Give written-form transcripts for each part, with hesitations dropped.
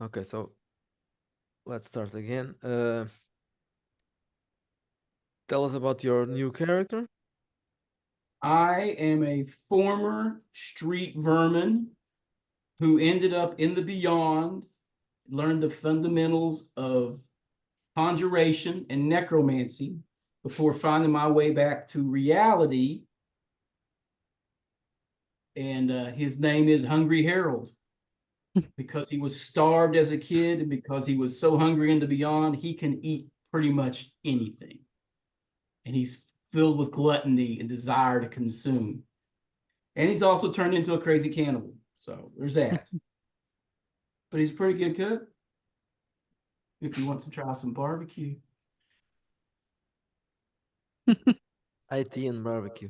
Okay, so let's start again. Tell us about your new character. I am a former street vermin who ended up in the beyond, learned the fundamentals of conjuration and necromancy before finding my way back to reality. And his name is Hungry Harold because he was starved as a kid and because he was so hungry in the beyond, he can eat pretty much anything. And he's filled with gluttony and desire to consume. And he's also turned into a crazy cannibal. So there's that. But he's a pretty good cook if you want to try some barbecue. IT and barbecue.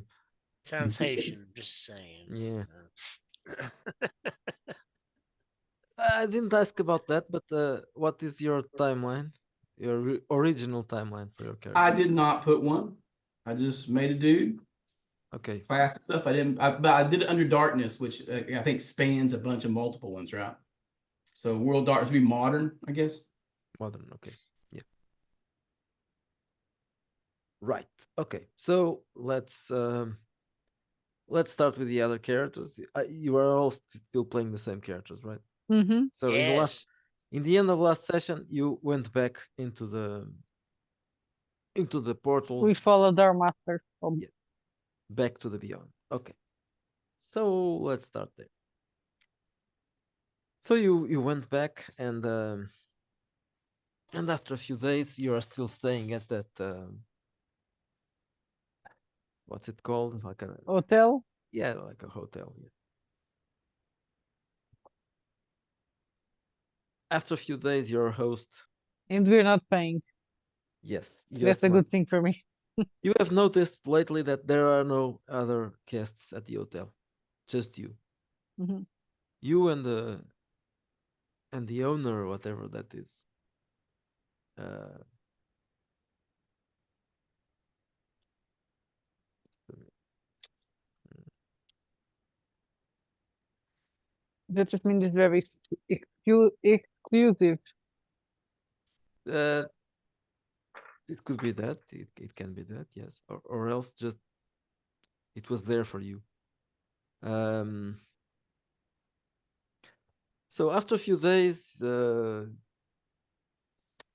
Sounds Haitian, just saying. Yeah. I didn't ask about that, but what is your timeline? Your original timeline for your I character? did not put one. I just made a dude, Okay, classic stuff. I didn't, but I did it under darkness, which I think spans a bunch of multiple ones, right? So World Darkness would be modern, I guess. modern. Okay, yeah, right. Okay, so let's start with the other characters. You are all still playing the same characters, right? Mm-hmm. So Yes. in the end of last session, you went back into the portal, We followed our master. From yeah, back to the beyond. Okay, so let's start there. So you went back and after a few days you are still staying at that what's it called? Like a hotel, yeah, like a hotel. Yeah. After a few days, your host, and we're not paying. yes, That's just a one. good thing for me. You have noticed lately that there are no other guests at the hotel, just you. Hmm. You and the owner, or whatever that is. Uh, That just means it's very exclusive. uh, it could be that. It can be that, yes, or else just it was there for you. Um, so after a few days,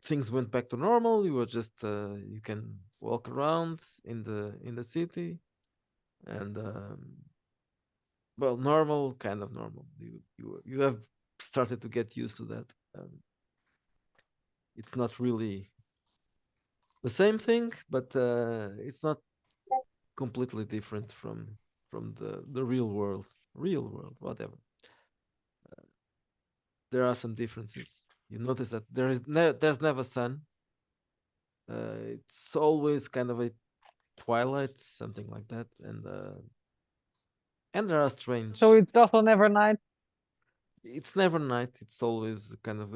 things went back to normal. You were just you can walk around in the city and well, normal, kind of normal. You have started to get used to that. It's not really the same thing, but it's not completely different from the real world. Real world, whatever. There are some differences. You notice that there's never sun. It's always kind of a twilight, something like that, and there are So strange. it's also never night. It's never night. It's always kind of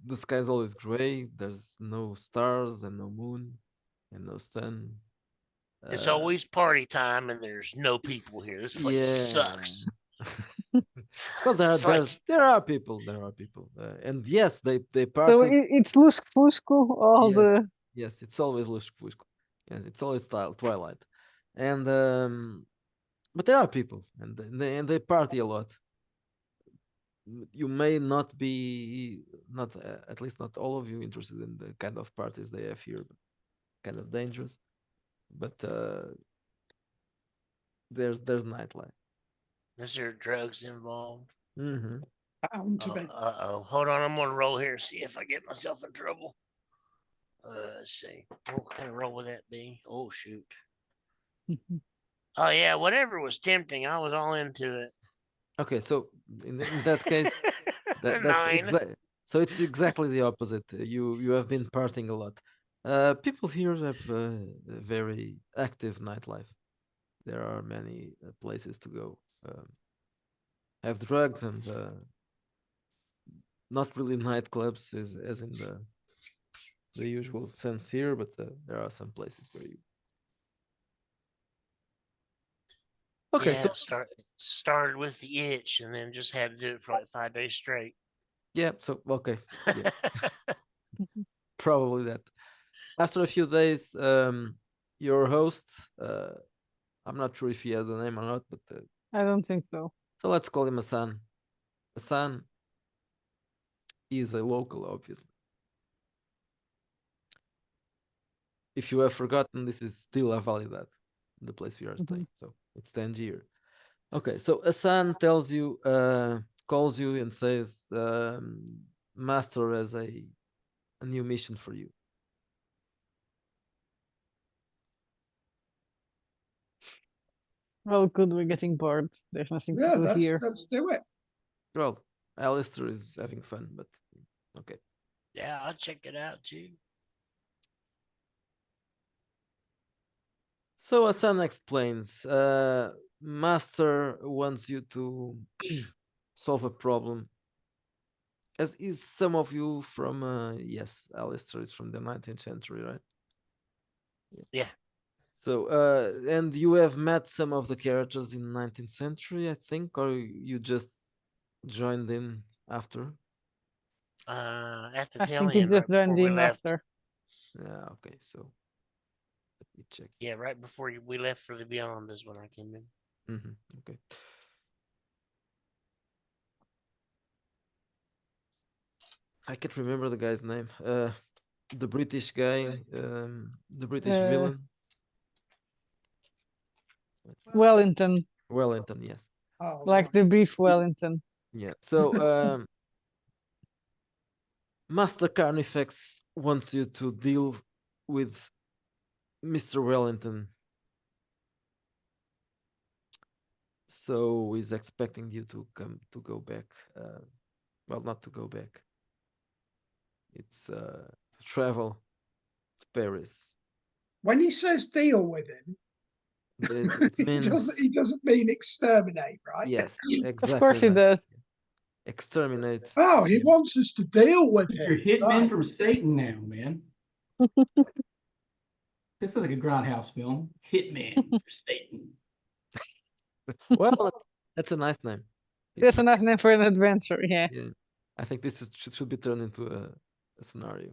the sky is always gray. There's no stars and no moon and no sun. It's Uh, always party time and there's no it's people here. This place yeah. sucks. Well, It's like there are people. There are people, and yes, they So party. it's Lusco Fusco, all Yes, the. yes, it's always lusco. Yeah, it's always twilight, and but there are people, and they party a lot. You may not be not at least not all of you interested in the kind of parties they have here, but kind of dangerous. But there's nightlife. is there drugs involved? Mm-hmm. Uh-oh. Hold on, I'm gonna roll here and see if I get myself in trouble. Let's see. What kind of roll would that be? Oh shoot. Oh yeah, whatever was tempting, I was all into it. Okay, so in that case, that's Nine. exactly so it's exactly the opposite. You have been partying a lot. People here have a very active nightlife. There are many places to go. Have drugs and not really nightclubs as in the usual sense here, but there are some places where you. Okay, so Yeah, started with the itch and then just had to do it for like 5 days straight. Yeah, so okay. Yeah, probably that. After a few days, your host, I'm not sure if he has a name or not, but I don't think so. so let's call him Hassan. Hassan is a local, obviously. If you have forgotten, this is still a Validad, the place we are staying. So it's Tangier. Okay, so Hassan tells you, calls you and says, Master has a new mission for you. Well, good, we're getting bored. There's nothing to Yeah, do here. let's do it. Well, Alistair is having fun, but okay. Yeah, I'll check it out too. So Hassan explains, Master wants you to solve a problem. As is some of you from, yes, Alistair is from the 19th century, right? Yeah. So, and you have met some of the characters in 19th century, I think, or you just joined in after? At the I tail think he end, just right before joined we in left. after. Yeah, okay, so let me check. Yeah, right before we left for the Beyond is when I came in. Okay. I can't remember the guy's name. The British guy, the British villain. Wellington, Wellington, yes. Oh, like right. the beef Wellington. Yeah. So, Master Carnifex wants you to deal with Mr. Wellington. So he's expecting you to go back. Well, not to go back. It's to travel to Paris. When he says deal with him, It means he doesn't mean exterminate, right? yes, Of exactly course he that. does. Exterminate. Oh, he him. wants us to deal with You're him. hitmen Right. from Satan now, man. This is like a grindhouse film. Hitman for Satan. Well, that's a nice name. That's a nice name for an adventure, yeah. Yeah, I think this should be turned into a scenario.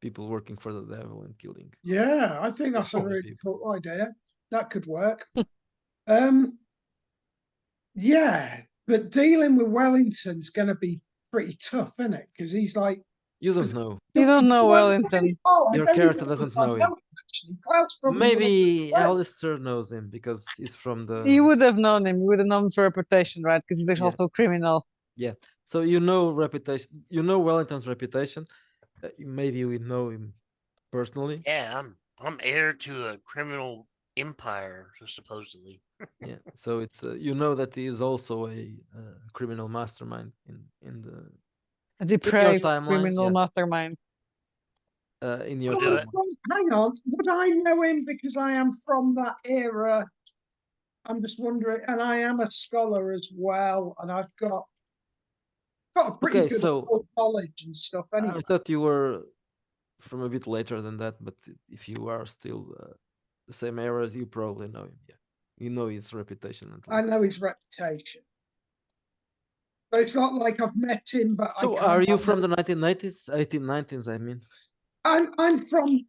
People working for the devil and killing. Yeah, I think that's a Poor really people. cool idea. That could work. Yeah, but dealing with Wellington's going to be pretty tough, isn't it? Because he's like, You don't know. You don't know do I Wellington. Oh, I Your don't even character know doesn't if I know him. actually. Cloud's probably Maybe well. Alistair knows him because he's from the. You would have known him. You would have known him for reputation, right? Because he's Yeah. also criminal. Yeah. So you know reputation. You know Wellington's reputation. Maybe we know him personally. Yeah, I'm heir to a criminal empire, supposedly. Yeah. So it's you know that he is also a criminal mastermind in the A depraved timeline, criminal yes. mastermind. In your Do it. timeline. Well, hang on. Would I know him because I am from that era? I'm just wondering, and I am a scholar as well, and I've got a pretty Okay, good so knowledge and stuff. Anyway, I thought you were from a bit later than that, but if you are still the same era, you probably know him. Yeah, you know his reputation at I least. know his reputation. So it's not like I've met him, but So I are can't. you from the 1990s, 1890s? I mean, I'm from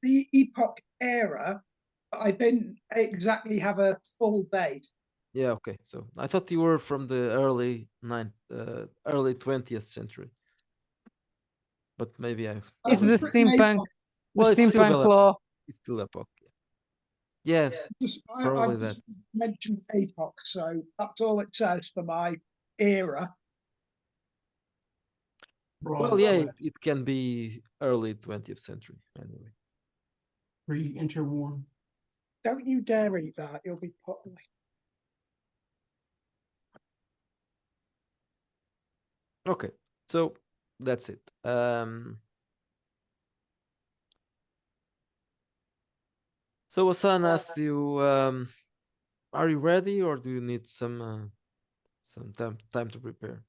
the Epoch era. But I didn't exactly have a full date. yeah, okay. So I thought you were from the early 20th century, but maybe I. I It's was the pretty steampunk, Epoch. Well, the it's still steampunk law. It's still epoch. Yeah, I probably just that. mentioned Epoch, so that's all it says for my era. Well, Broad yeah, sweat. it can be early 20th century anyway. Pre-interwar. Don't you dare eat that; you'll be put away. Okay, so that's it. So Hassan asks you, are you ready, or do you need some time to prepare?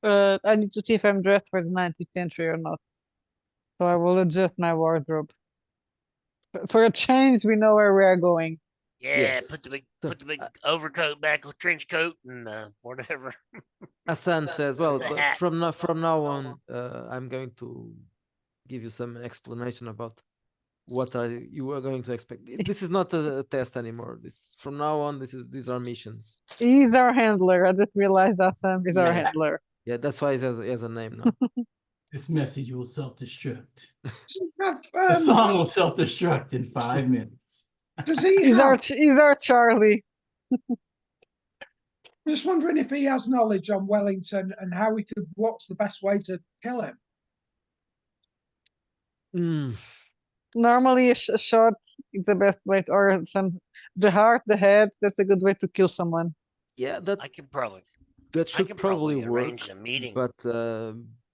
I need to see if I'm dressed for the 19th century or not. So I will adjust my wardrobe. For a change, we know where we are going. Yeah, put the Yes. big So, put the big overcoat back with trench coat and whatever. Hassan says, well, The but hat. from now on, I'm going to give you some explanation about what you are going to expect. This is not a test anymore. This from now on, these are missions. He's our handler. I just realized that Sam is our Yeah. handler. Yeah, that's why he has a name now. This message will self-destruct. Does he have, The song will self-destruct in 5 minutes. does he He's have, he's our Charlie. I'm just wondering if he has knowledge on Wellington and how we could, what's the best way to kill him? Mm, Normally, a shot is the best way, or the heart, the head. That's a good way to kill someone. yeah, that I could probably that I should could probably probably work, arrange a meeting. but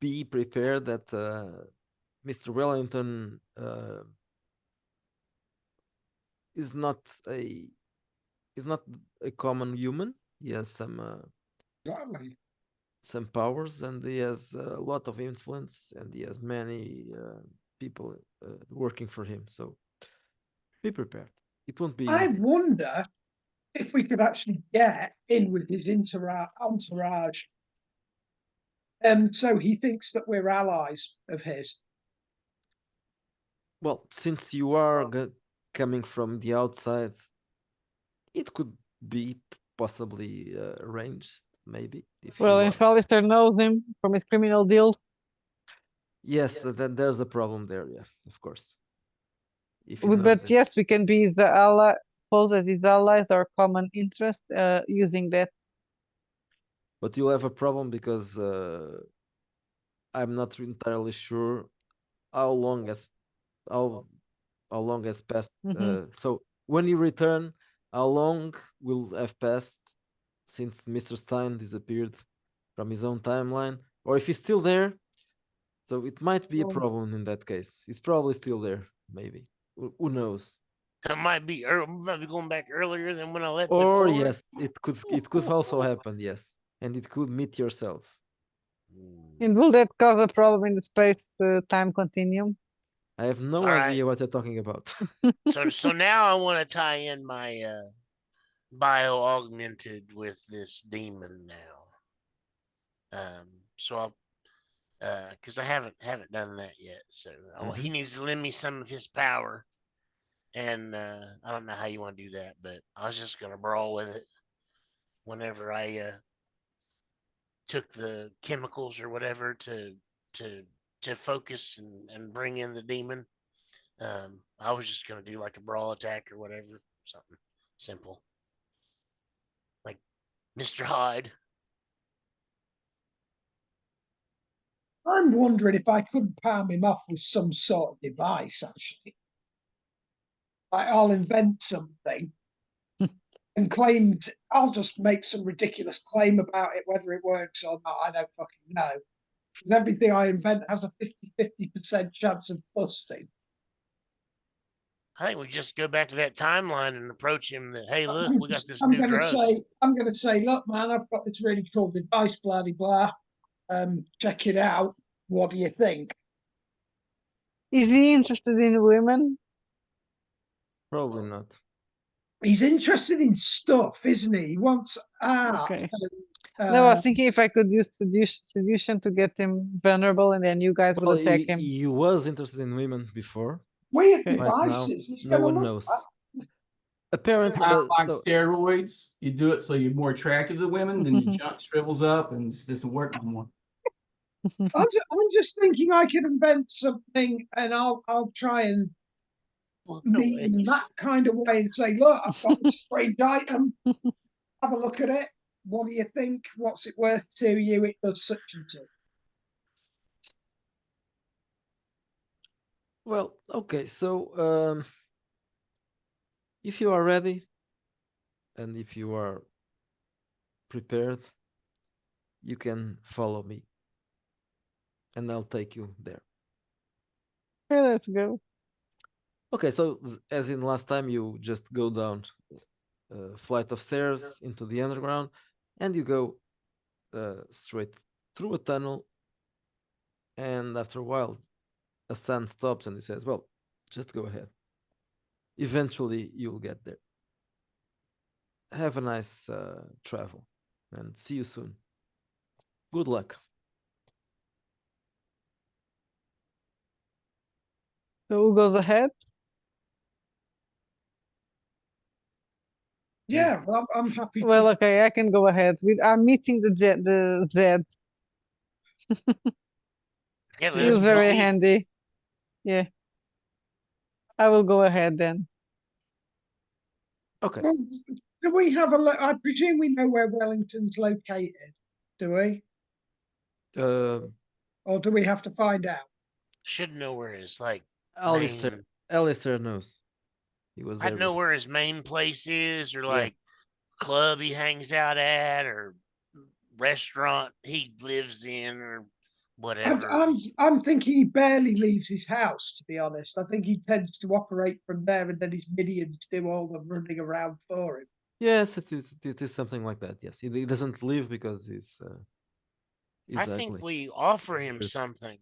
be prepared that Mr. Wellington is not a is not a common human. He has Exactly. some powers, and he has a lot of influence, and he has many people working for him. So be prepared. It won't be I easy. wonder if we could actually get in with his entourage. And so he thinks that we're allies of his. Well, since you are coming from the outside, it could be possibly arranged, maybe, if Well, you if are. Alistair knows him from his criminal deals, Yes, then there's a problem there, yeah, of course. If he knows but it. yes, we can be the ally, suppose as his allies or common interest, using that. But you'll have a problem because I'm not entirely sure how long has how how long has passed. Mhm. So when you return, how long will have passed since Mr. Stein disappeared from his own timeline? Or if he's still there, so it might be a Oh. problem in that case. He's probably still there, maybe. Who knows? It might be going back earlier than when I left Or before. yes, it could also happen, yes. And it could meet yourself. And will that cause a problem in the space time continuum? I have no All right. idea what you're talking about. So now I want to tie in my bio augmented with this demon now. So I'll because I haven't done that yet. So he needs to lend me some of his power, and I don't know how you want to do that, but I was just gonna brawl with it whenever I took the chemicals or whatever to focus and bring in the demon. I was just gonna do like a brawl attack or whatever, something simple, like Mr. Hyde. I'm wondering if I couldn't palm him off with some sort of device, actually. Like I'll invent something and I'll just make some ridiculous claim about it, whether it works or not, I don't fucking know. Because everything I invent has a 50% chance of busting. I think we just go back to that timeline and approach him that, hey, look, we got this I'm new gonna drug. I'm gonna say, look, man, I've got this really cool device, blah blah. Check it out. What do you think? Is he interested in women? Probably not. He's interested in stuff, isn't he? He wants art. Okay. And, No, I was thinking if I could use seduction to get him vulnerable, and then you guys Well, would attack him. he was interested in women before. weird Okay. Right now, devices. He's no gonna one love knows. that. Apparently, Kind of like steroids. You do it so you're more attractive to women, then your junk shrivels up and it doesn't work no more. I'm just thinking I could invent something, and I'll try and meet in that kind of way and say, look, I've got this strange item. Have a look at it. What do you think? What's it worth to you? It does such and such. Well, okay, so if you are ready and if you are prepared, you can follow me and I'll take you there. Okay, let's go. Okay, so as in last time, you just go down a flight of stairs into the underground and you go straight through a tunnel, and after a while, a sun stops and he says, well, just go ahead. Eventually, you'll get there. have a nice travel, and see you soon. Good luck. So who goes ahead? Yeah, well, I'm happy Well, to. okay, I can go ahead. I'm meeting the Zed. Yeah, He was let's very see. handy. Yeah. I will go ahead then. Okay. Well, do we have I presume we know where Wellington's located, do we? Uh, Or do we have to find out? Should know where his like Alistair. main. Alistair knows. He was I'd there know before. where his main place is, or Yeah. like club he hangs out at, or restaurant he lives in, or whatever. I'm thinking he barely leaves his house, to be honest. I think he tends to operate from there, and then his minions do all the running around for him. Yes, it is something like that. Yes, he doesn't leave because he's I ugly. think we offer him Yes. something.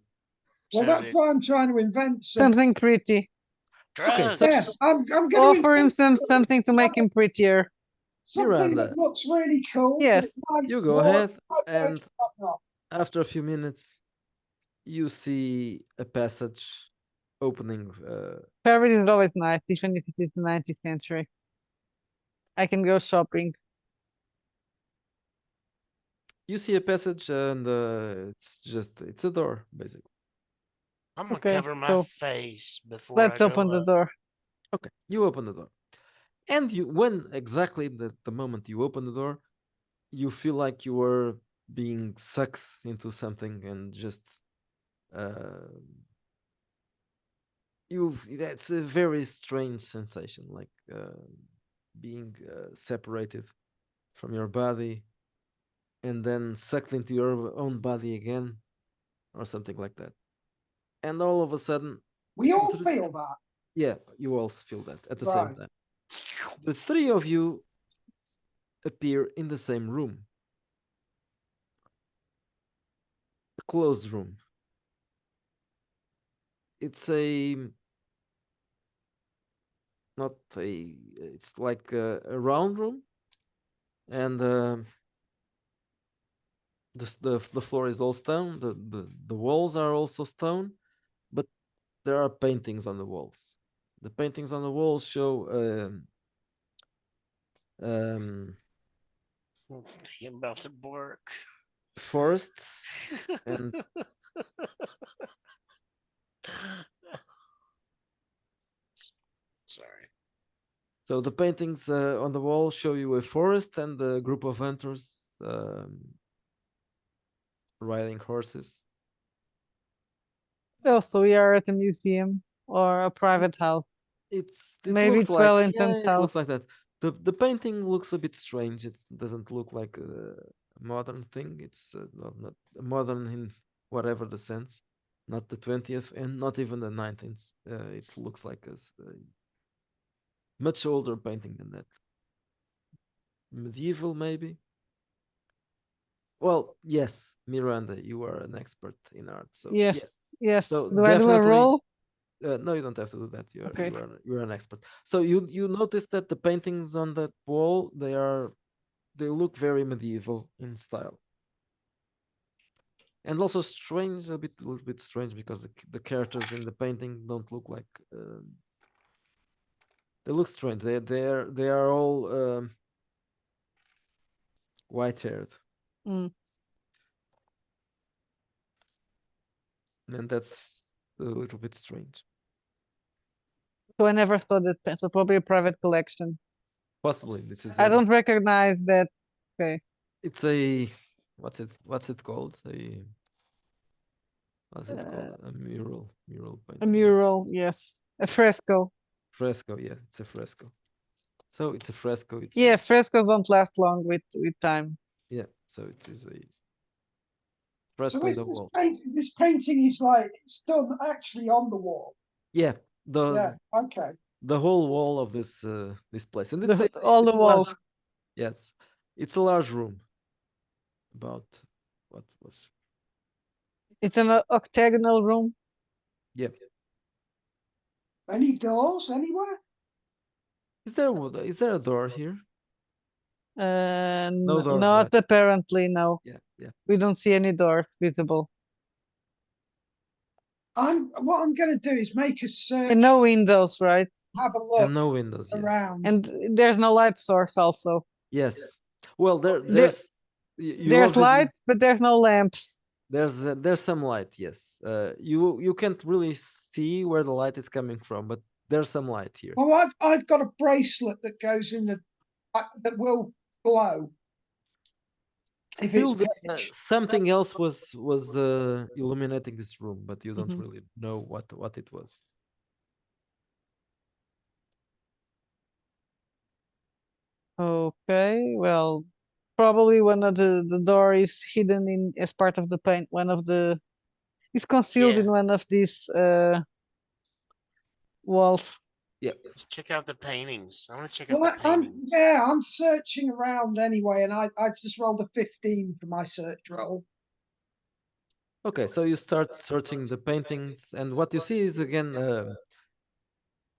Well, so that's that why I'm trying to invent Something pretty. Okay, so- Yeah, drugs. I'm going to Offer him invent something to make him prettier. something Miranda, that looks really cool. Yes. But it might you go work, ahead, might work, and might not. after a few minutes, you see a passage opening. Paris is always nice, even if it is the 19th century. I can go shopping. You see a passage, and it's a door basically. I'm gonna Okay, cover my so face before let's I go open the up. door. Okay, you open the door, and when exactly the moment you open the door, you feel like you were being sucked into something and just uh, that's a very strange sensation, like being separated from your body and then sucked into your own body again, or something like that. And all of a sudden, We all the feel that. yeah, you all feel that at the same Right. time. The three of you appear in the same room, a closed room. It's not a, it's like a round room, and the floor is all stone. The walls are also stone, but there are paintings on the walls. The paintings on the walls show um, He about to bark. forests and Sorry. so the paintings on the wall show you a forest and a group of hunters riding horses. Oh, so we are at a museum or a private house. It Maybe looks it's like Wellington's it house. looks like that. The painting looks a bit strange. It doesn't look like a modern thing. It's not modern in whatever the sense, not the 20th and not even the 19th. It looks like a much older painting than that. Medieval, maybe. Well, yes, Miranda, you are an expert in art, so Yes, yeah. yes. So Do I do a definitely, roll? no, you don't have to do that. Okay. You're an expert. So you notice that the paintings on that wall, they look very medieval in style, and also strange, a little bit strange because the characters in the painting don't look like they look strange. They are all white haired, Mm. and that's a little bit strange. So I never saw that. So probably a private collection. Possibly this is I don't recognize that. Okay. it's a what's it called? What's it called? A mural A painting. mural, yes. A fresco. Fresco, yeah, it's a fresco. So it's a fresco. It's Yeah, frescoes don't last long with time. yeah. So it is a So fresco in the wall. this painting is like it's done actually on the wall. Yeah, Yeah. Okay. the whole wall of this place, and it's All the it's a large, walls. yes, it's a large room. About what was It's an octagonal room. yeah. Any doors anywhere? Is there a door here? No doors, Not right? apparently, no. Yeah, yeah. We don't see any doors visible. What I'm going to do is make a search. And no windows, right? Have a look And no windows, yes. around. And there's no light source also. Yes. Well, There- there's you There's obviously light, but there's no lamps. there's some light, yes. You can't really see where the light is coming from, but there's some light here. Well, I've got a bracelet that goes in the that will glow. If Still, it's pitch. something else was illuminating this room, but you don't Mhm. really know what it was. Okay, well, probably one of the door is hidden in as part of the paint. One of the it's concealed Yeah. in one of these walls. Let's check out the paintings. I want to check Well, out the paintings. I'm searching around anyway, and I've just rolled a 15 for my search roll. Okay, so you start searching the paintings, and what you see is again,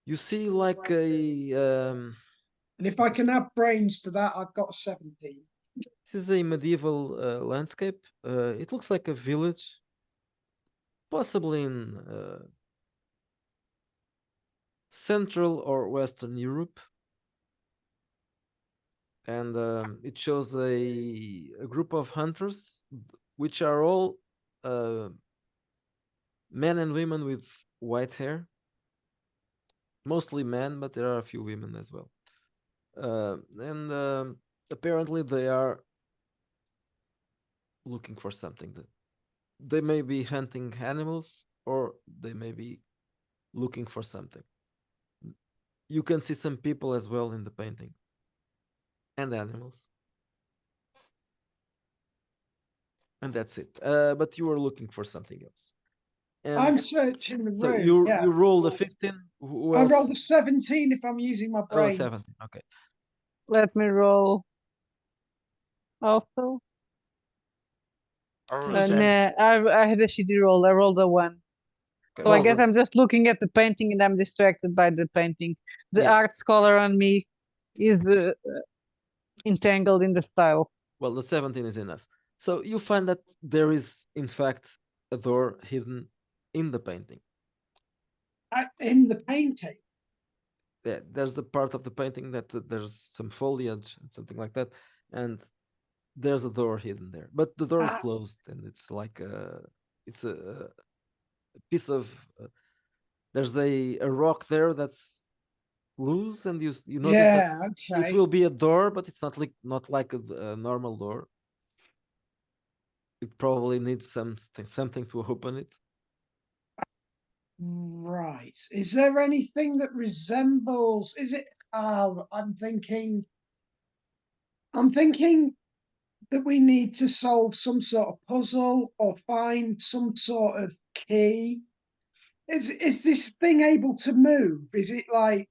you see like a And if I can add brains to that, I've got a 17. this is a medieval landscape. It looks like a village, possibly in Central or Western Europe. And it shows a group of hunters, which are all men and women with white hair. Mostly men, but there are a few women as well. And apparently they are looking for something. They may be hunting animals or they may be looking for something. You can see some people as well in the painting and animals. And that's it. But you are looking for something else. And I'm searching the so room. Yeah. you rolled a 15. Who I else? rolled a 17 if I'm using my Oh, brain. 17. Okay. Let me roll. Also, I rolled Yeah, a seven. seven. I had a shitty roll. I rolled a 1. Okay, So I well, guess I'm just looking at the painting and I'm distracted by the painting. The Yeah. art scholar on me is entangled in the style. well, the 17 is enough. So you find that there is, in fact, a door hidden in the painting. In the painting. There's the part of the painting that there's some foliage and something like that, and there's a door hidden there. But the door is Ah. closed, and it's like it's a piece of there's a rock there that's loose, and you notice that Yeah, it okay. will be a door, but it's not like a normal door. It probably needs something to open it. Right. Is there anything that resembles? Is it? I'm thinking that we need to solve some sort of puzzle or find some sort of key. Is this thing able to move? Is it like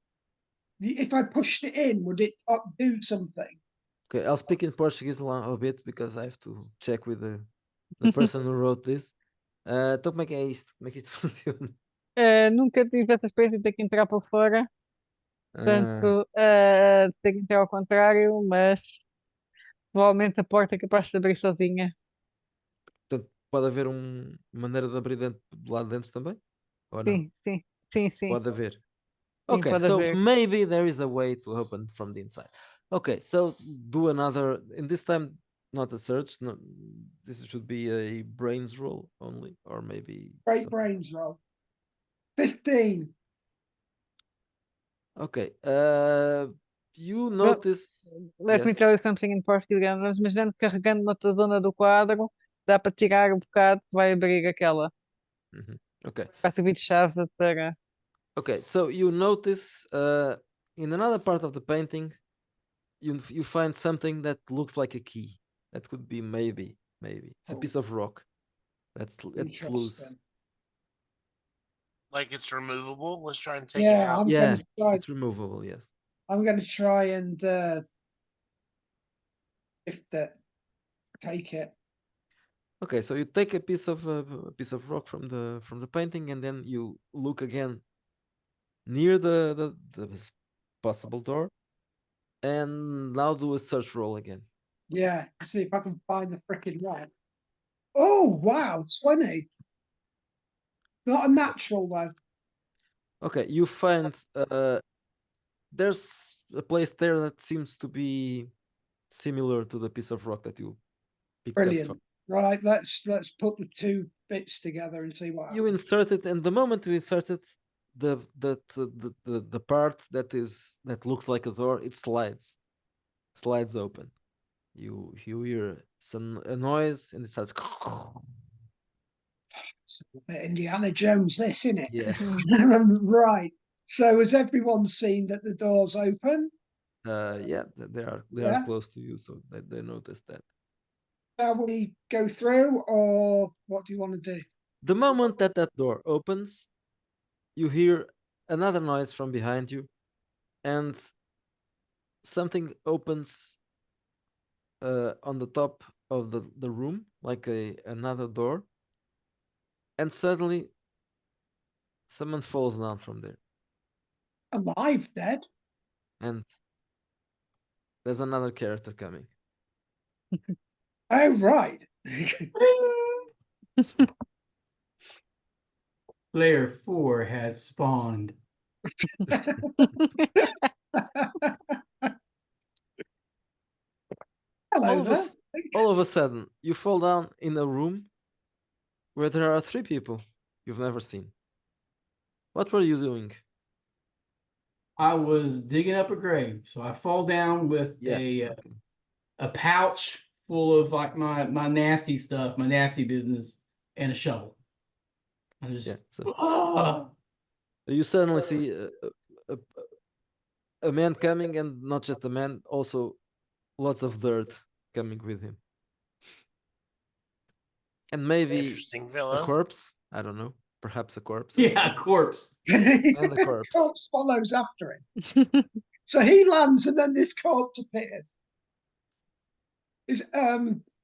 if I pushed it in, would it do something? Okay, I'll speak in Portuguese a bit because I have to check with the person who wrote this. Então como é que é isto? Como é que isto funciona? Nunca tive essa experiência de ter que entrar por fora, Ah, portanto, ter que entrar ao contrário, mas provavelmente a porta é capaz de abrir sozinha. portanto, pode haver uma maneira de abrir do lado de dentro também? Ou não? Sim, sim, sim, sim, Pode haver. sim, Okay, pode so haver. maybe there is a way to open from the inside. Okay, so do another, and this time not a search, no, this should be a brains roll only, or maybe Great something. brains roll. 15. Okay, you Well, notice, Let me yes, tell you something in Portuguese again. Mas imaginando que carregando noutra zona do quadro, dá para tirar um bocado que vai abrir aquela. okay, Vai servir de chave para. okay, so you notice, in another part of the painting, you find something that looks like a key. That could be maybe, it's a Oh. piece of rock that's loose. Interesting. Like it's removable. Let's try and take it Yeah, out. I'm Yeah, gonna try. it's removable, yes. I'm gonna try and lift it, take it. Okay, so you take a piece of rock from the painting, and then you look again near the possible door, And now do a search roll again. Yeah, see if I can find the freaking rat. Oh wow, 20. Not a natural though. Okay, you find there's a place there that seems to be similar to the piece of rock that you picked up Brilliant. from. Right, let's put the two bits together and see what You happens. insert it, and the moment you insert it, the part that looks like a door, it slides open. You hear a noise, and it starts. It's a bit Indiana Jones, this, isn't it? Yeah. Right. So has everyone seen that the door's open? Yeah, they are Yeah. close to you, so they noticed that. Shall we go through, or what do you want to do? The moment that door opens, you hear another noise from behind you, and something opens on the top of the room, like another door, and suddenly someone falls down from there, Alive, dead? and there's another character coming. Oh, right. Player 4 has spawned. Hello there. All of a sudden, you fall down in a room where there are three people you've never seen. What were you doing? I was digging up a grave, so I fall down with Yeah. a pouch full of like my nasty stuff, my nasty business, and a shovel. I just Yeah. So ah! you suddenly see a, a man coming, and not just a man, also lots of dirt coming with him. And maybe Interesting a fellow. corpse. I don't know. Perhaps a corpse. Yeah, corpse. And the corpse. Corpse follows after him. So he lands and then this corpse appears.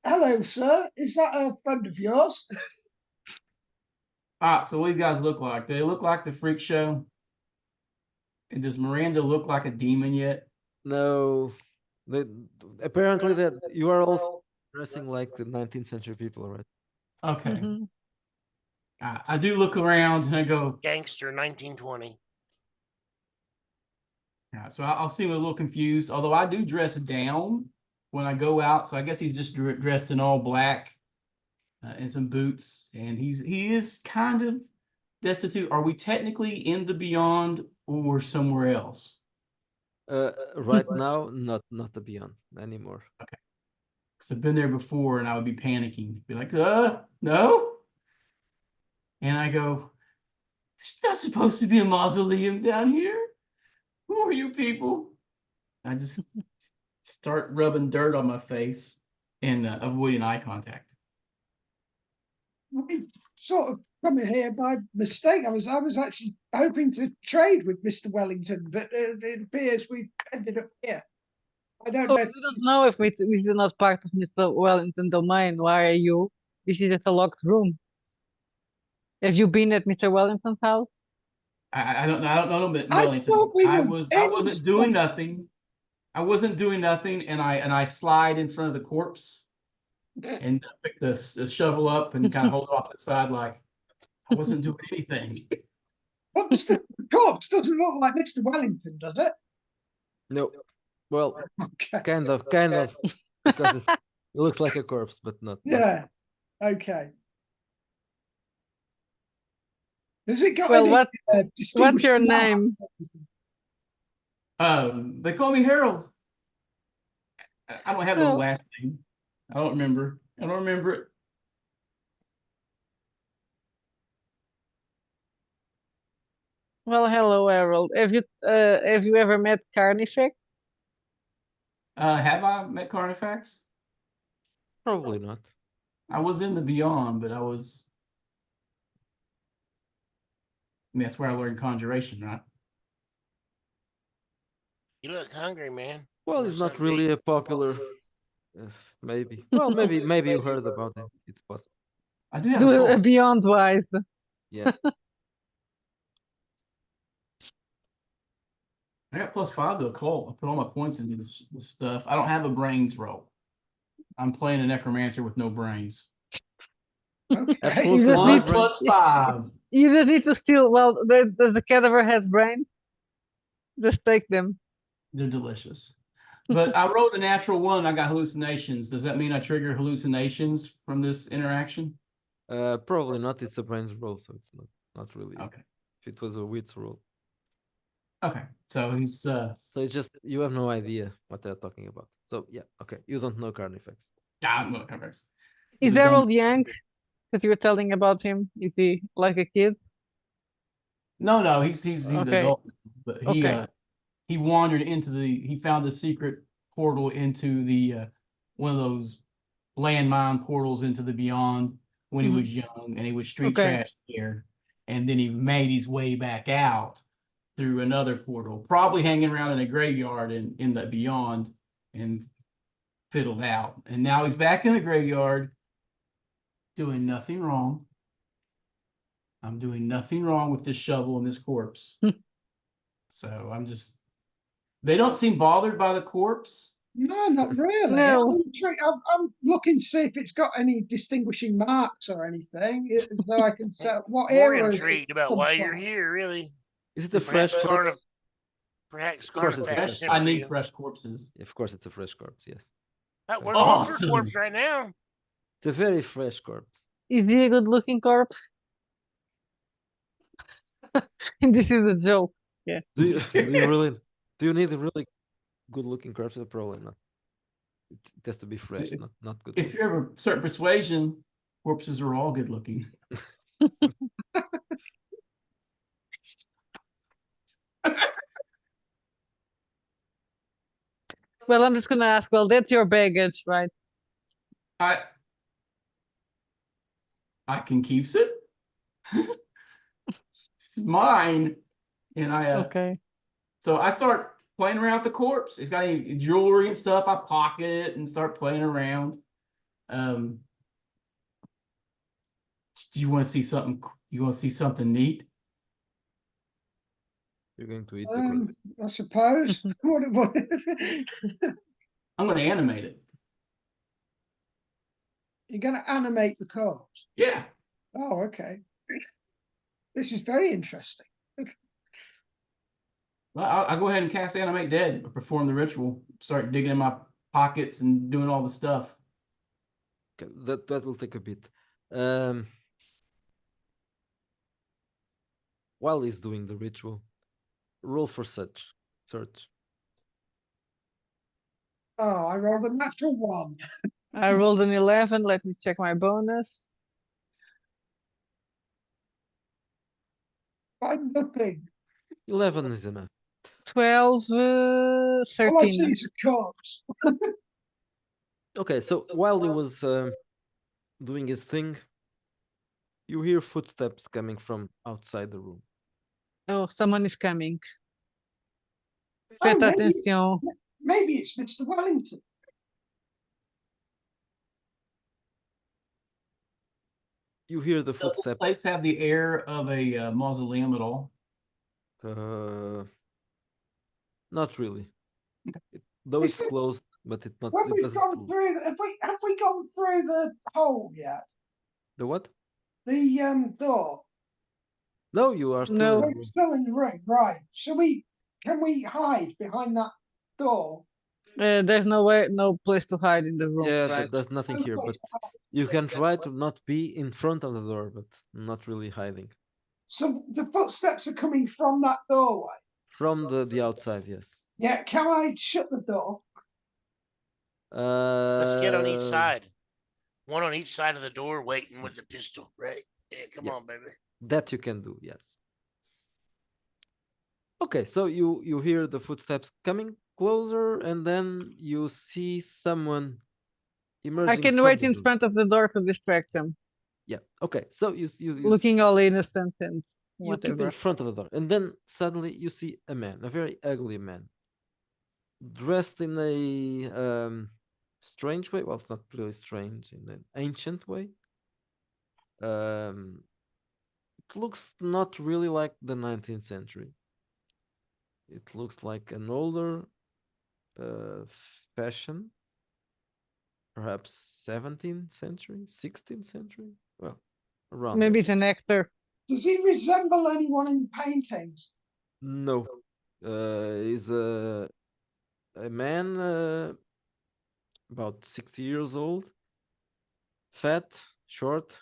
Hello, sir. Is that a friend of yours? So what these guys look like? Do they look like the freak show? And does Miranda look like a demon yet? No, they, apparently that you are all dressing like the 19th century people, right? Okay. Mhm. I do look around and I go, Gangster 1920. so I'll seem a little confused, although I do dress down when I go out. So I guess he's just dressed in all black and some boots, and he is kind of destitute. Are we technically in the beyond or somewhere else? Right now, not the beyond anymore. Because I've been there before and I would be panicking, be like, no. And I go, it's not supposed to be a mausoleum down here. Who are you people? I just start rubbing dirt on my face and avoiding eye contact. We sort of come in here by mistake. I was actually hoping to trade with Mr. Wellington, but it appears we've ended up here. I don't Oh, know. we don't know if this is not part of Mr. Wellington domain. Why are you? This is just a locked room. Have you been at Mr. Wellington's house? I don't know. I don't know, but I Wellington. thought we I were wasn't neighbours. doing nothing. I wasn't doing nothing, and I slide in front of the corpse and pick the shovel up and kind of hold it off to the side like I wasn't doing anything. What does the corpse doesn't look like Mr. Wellington, does it? No, well, Okay. kind of, because it looks like a corpse, but not. Yeah. Okay. Has it got Well, any what's distinguished your mark? name? They call me Harold. I don't have a Well- last name. I don't remember. I don't remember it. Well, hello, Harold. Have you ever met Carnifex? Have I met Carnifax? Probably not. I was in the Beyond, but I mean, that's where I learned conjuration, right? You look hungry, man. Well, Want he's not something to really eat? a popular. Maybe. Well, maybe you heard about him. It's possible. I do have a cult. Beyond wise. Yeah. I got +5 to occult. I put all my points into this stuff. I don't have a brains roll. I'm playing a necromancer with no brains. Okay. Absolutely You just no One need- brain. +5. You just need to steal. Well, does the cadaver has brain? Just take them. They're delicious. But I rolled a natural 1. I got hallucinations. Does that mean I trigger hallucinations from this interaction? Probably not. It's a brains roll, so it's not really. Okay. If it was a wits roll, Okay. So he's so it's just you have no idea what they're talking about. So yeah, okay, you don't know Carnifex. I'm okay. Is The dumb- Harold young? Because you were telling about him. Is he like a kid? No, he's Okay. adult, but Okay. he wandered into he found a secret portal into the one of those landmine portals into the beyond when he Mhm. was young, and he was street Okay. trash there, and then he made his way back out through another portal, probably hanging around in a graveyard in the beyond, and fiddled out, and now he's back in the graveyard doing nothing wrong. I'm doing nothing wrong with this shovel and this corpse. So they don't seem bothered by the corpse. No, not really. No. I'm looking to see if it's got any distinguishing marks or anything, as though I can tell what More era. intrigued about why you're here, really. Is it a Perhaps fresh Carna- corpse? Perhaps course it's a Carnifex fresh I sent for need you. fresh corpses. Of course, it's a fresh corpse. Yes, We're looking for Awesome. a corpse right now. it's a very fresh corpse. Is he a good-looking corpse? This is a joke. Do you do you need a really good looking corpse? Probably not. It has to be fresh, not good. If you're of a certain persuasion, corpses are all good looking. Well, I'm just gonna ask. Well, that's your baggage, right? I can keeps it. It's mine. And Okay. so I start playing around with the corpse. It's got any jewelry and stuff. I pocket it and start playing around. Do you want to see something? You want to see something neat? You're going to eat the corpse. I suppose. What? I'm going to animate it. You're going to animate the corpse. Yeah. Oh, okay. This is very interesting. Well, I'll go ahead and cast Animate Dead, perform the ritual, start digging in my pockets and doing all the stuff. Okay, that will take a bit. While he's doing the ritual, roll for search. Oh, I rolled a natural 1. I rolled an 11. Let me check my bonus. Find nothing. 11 is enough. 12, All I see 13. is a corpse. Okay, so while he was doing his thing, you hear footsteps coming from outside the room. Oh, someone is coming. Oh, Presta maybe it's- atenção. Maybe it's Mr. Wellington. You hear the Does this footsteps. place have the air of a mausoleum at all? Not really. Okay. Though Is it's it- closed, but it When we've doesn't. gone through, have we gone through the hole yet? The what? The door. No, you are still No. in the We're room. still in the room, right? Can we hide behind that door? There's no place to hide in the room, Yeah, right? there's nothing No here, but place to hide. you can try to not be in front of the door, but not really hiding. So the footsteps are coming from that doorway. From the outside, yes. Yeah, can I shut the door? Let's get on each Uh, side. One on each side of the door, waiting with the pistol. Right? Yeah, come Yeah. on, baby. That you can do, yes. Okay, so you hear the footsteps coming closer, and then you see someone emerging I can from wait the in room. front of the door to distract them, Yeah. Okay, so you looking all innocent and you keep in whatever. front of the door, and then suddenly you see a man, a very ugly man, dressed in a strange way. Well, it's not really strange, in an ancient way. It looks not really like the 19th century. It looks like an older fashion, perhaps 17th century, 16th century. Well, around Maybe there. it's an actor. Does he resemble anyone in the paintings? No, he's a man about 60 years old, fat, short.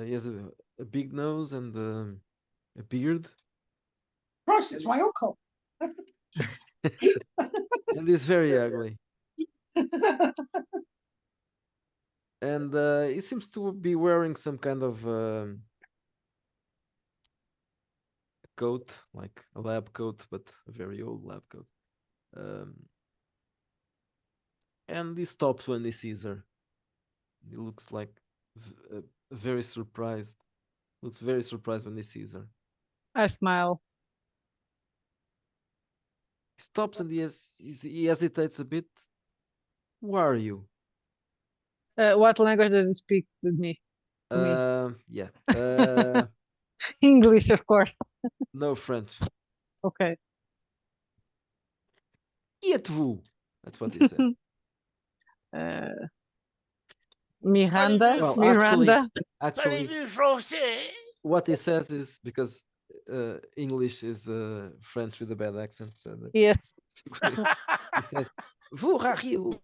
He has a big nose and a beard, Christ, it's my uncle. and he's very ugly. And he seems to be wearing some kind of coat, like a lab coat, but a very old lab coat. Um, and he stops when he sees her. He looks like very surprised. Looks very surprised when he sees her. I smile. He stops and he hesitates a bit. Who are you? What language does he speak with me? To me. Yeah. English, of course. No French. Okay. Qui êtes-vous? That's what he says. Miranda. Well, Miranda. actually, Parlez-vous français? what he says is because English is French with a bad accent. So Yes. he says, "Vous are you?"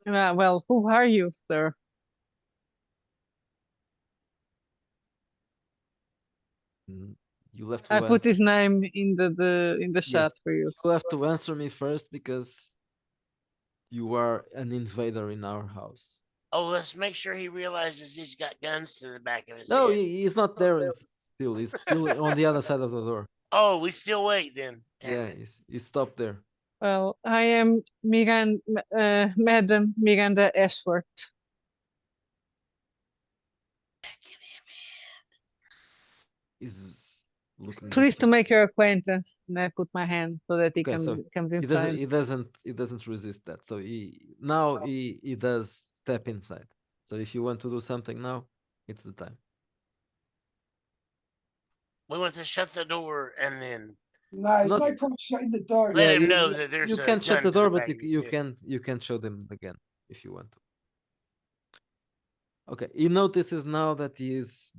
Well, who are you, sir? You have to I put answer. his name in the chat Yes, for you. you have to answer me first because you are an invader in our house. Oh, let's make sure he realizes he's got guns to the back of his No, head. he's not there. Still, he's still on the other side of the door. Oh, we still wait then. Damn Yeah, it. he's stopped there. Well, I am Madam Miranda Ashford. He's looking. Pleased to make your acquaintance. And I put my hand so that he Okay, so comes he doesn't. inside. He doesn't resist that. So he does step inside. So if you want to do something now, it's the time. We want to shut the door and then No, it's Not- no point shutting the door. let Yeah, him you- know that there's You a can shut gun the to door, back but of his you head. can show them again if you want to. Okay, he notices now that he has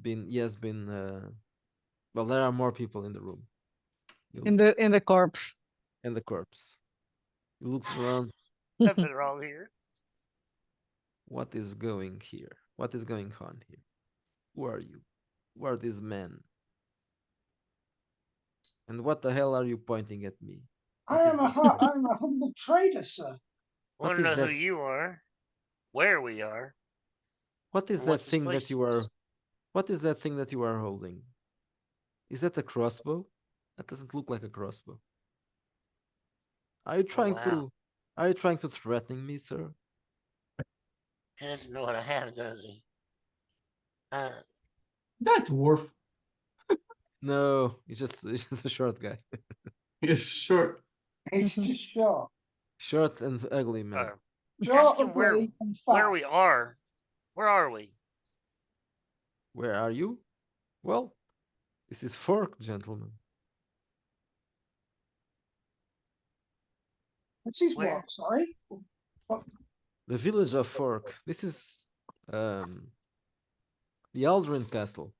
been. Well, there are more people in the room. In the corpse. And the corpse. He looks around. Nothing wrong here. What is going here? What is going on here? Who are you? Who are these men? And what the hell are you pointing at me? I What is am that? I'm a humble trader, sir. Want What to is know who that? you are, where we are. What is and that what this thing that place you are? is. What is that thing that you are holding? Is that a crossbow? That doesn't look like a crossbow. Are you trying wow. to? Are you trying to threaten me, sir? He doesn't know what I have, does he? That dwarf No, he's just a short guy. is short. It's just short. Short and ugly man. Short, Ask him where- ugly, and where fat. we are. Where are we? Where are you? Well, this is Fork, gentlemen. This is Where? what? Sorry. The village of Fork. This is the Aldrin Castle.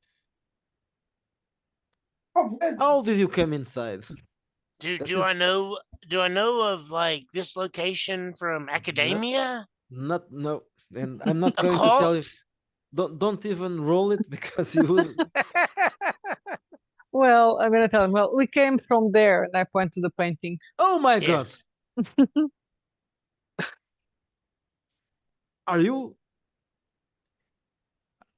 Oh, How did you come inside? Do That do is- I know of like this location from academia? No, and I'm not A going to tell you. cult? Don't even roll it because you will. Well, I'm gonna tell him. Well, we came from there, and I point to the painting. Oh my God! Yes. Are you?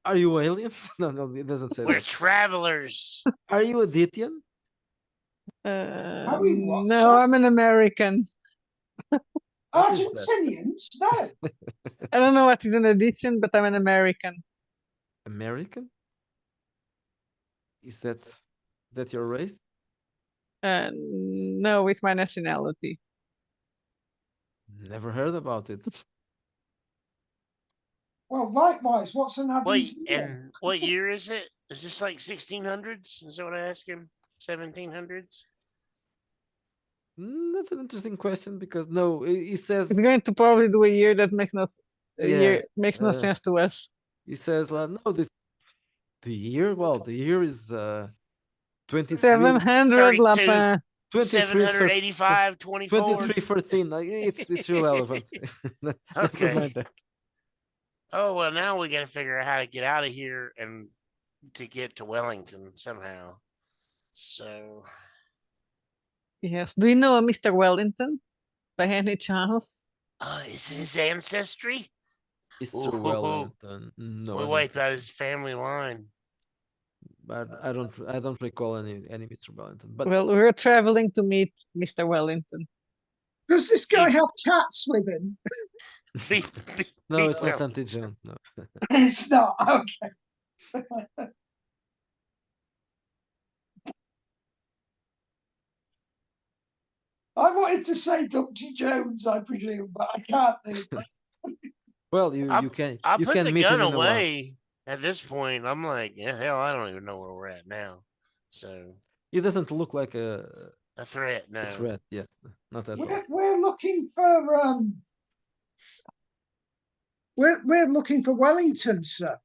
Are you aliens? No, it doesn't say We're that. travelers. Are you a Dityan? Are we what, No, sir? I'm an American. What is that? Argentinians? No. I don't know what is an addition, but I'm an American. American? Is that your race? No, it's my nationality. Never heard about it. Well, likewise, what's an What average year? and what year is it? Is this like 1600s? Is that what I asked him? 1700s? That's an interesting question because no, he says It's going to probably do a year that makes no a Yeah, year makes no uh, sense to us. he says like no, the year. Well, the year is 23, 700 32, Lapin. 23 for 785, 24. 23 13. It's irrelevant. Never Okay. mind that. Oh well, now we got to figure out how to get out of here and to get to Wellington somehow. So Yes. Do you know a Mr. Wellington by any chance? is it his ancestry? Mr. Ooh, Wellington. No, we I wipe don't. out his family line. But I don't recall any Mr. Wellington. But Well, we're traveling to meet Mr. Wellington. Does this guy Be- have cats with him? Be, be, no, be it's not well. Auntie Jones. No. It's not. Okay. I wanted to say Dr. Jones, I presume, but I can't do that. Well, I'll, you can I'll you put can the meet gun him in a while. away at this point. I'm like, yeah, hell, I don't even know where we're at now. So He doesn't look like a threat, no. a threat. Yeah, not at all. We're looking for we're looking for Wellington, sir.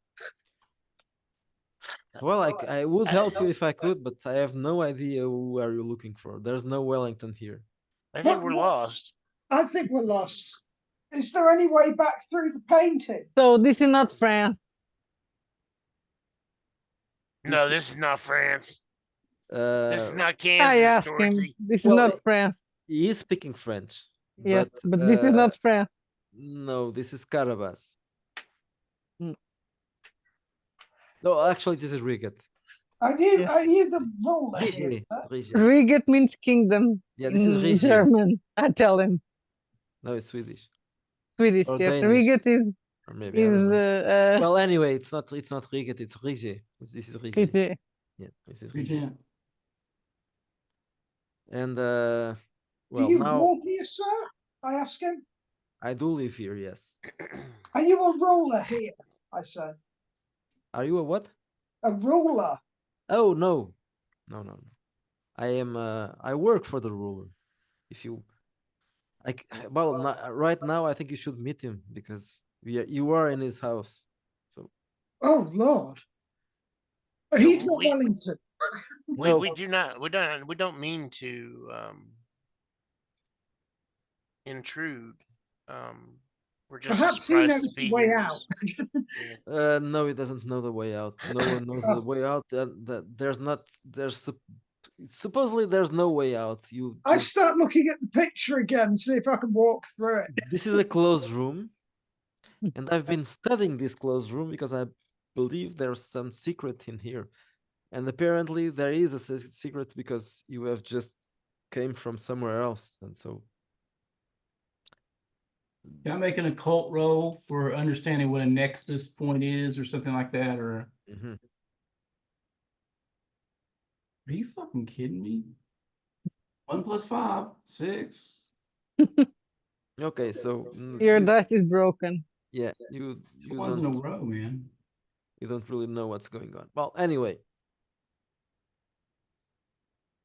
Well, I would help you if I could, but I have no idea who are you looking for. There's no Wellington here. I think What- we're what- lost. I think we're lost. Is there any way back through the painting? So this is not France. No, this is not France. This is Uh, not I Kansas, asked him. Dorothy. This is Well, not France. he is speaking French, Yes, but but this is not France. no, this is Carabas. Mm. No, actually, this is Riget. Are you Yes. are you the ruler here? Riget, sir? Riget. Riget means kingdom Yeah, this is in Riget. German. I tell him. No, it's Swedish Swedish. or Yes, Danish, Riget is or maybe I don't know. is Well, anyway, it's not Riget. It's Riget. This is Riget. Riget. Yeah, this is Good Riget. job. And Do well, you now rule here, sir? I ask him. I do live here. Yes. Are you a ruler here? I said. Are you a what? A ruler. Oh no, no. I am. I work for the ruler. If you, well, right now I think you should meet him because you are in his house. So Oh Lord. Yeah, He's not we- Wellington. We, No. we don't mean to intrude. We're just Perhaps he surprised knows to the be way here. out. no, he doesn't know the way out. No one knows the way out. There's not. Supposedly there's no way out. I start looking at the picture again, see if I can walk through it. This is a closed room, and I've been studying this closed room because I believe there's some secret in here, and apparently there is a secret because you have just came from somewhere else, and so Can I make an occult roll for understanding what a nexus point is or something like that? Or mhm. are you fucking kidding me? 1 + 5, 6. Okay, so Your dice is broken. yeah, Two ones in a row, man. you don't really know what's going on. Well, anyway,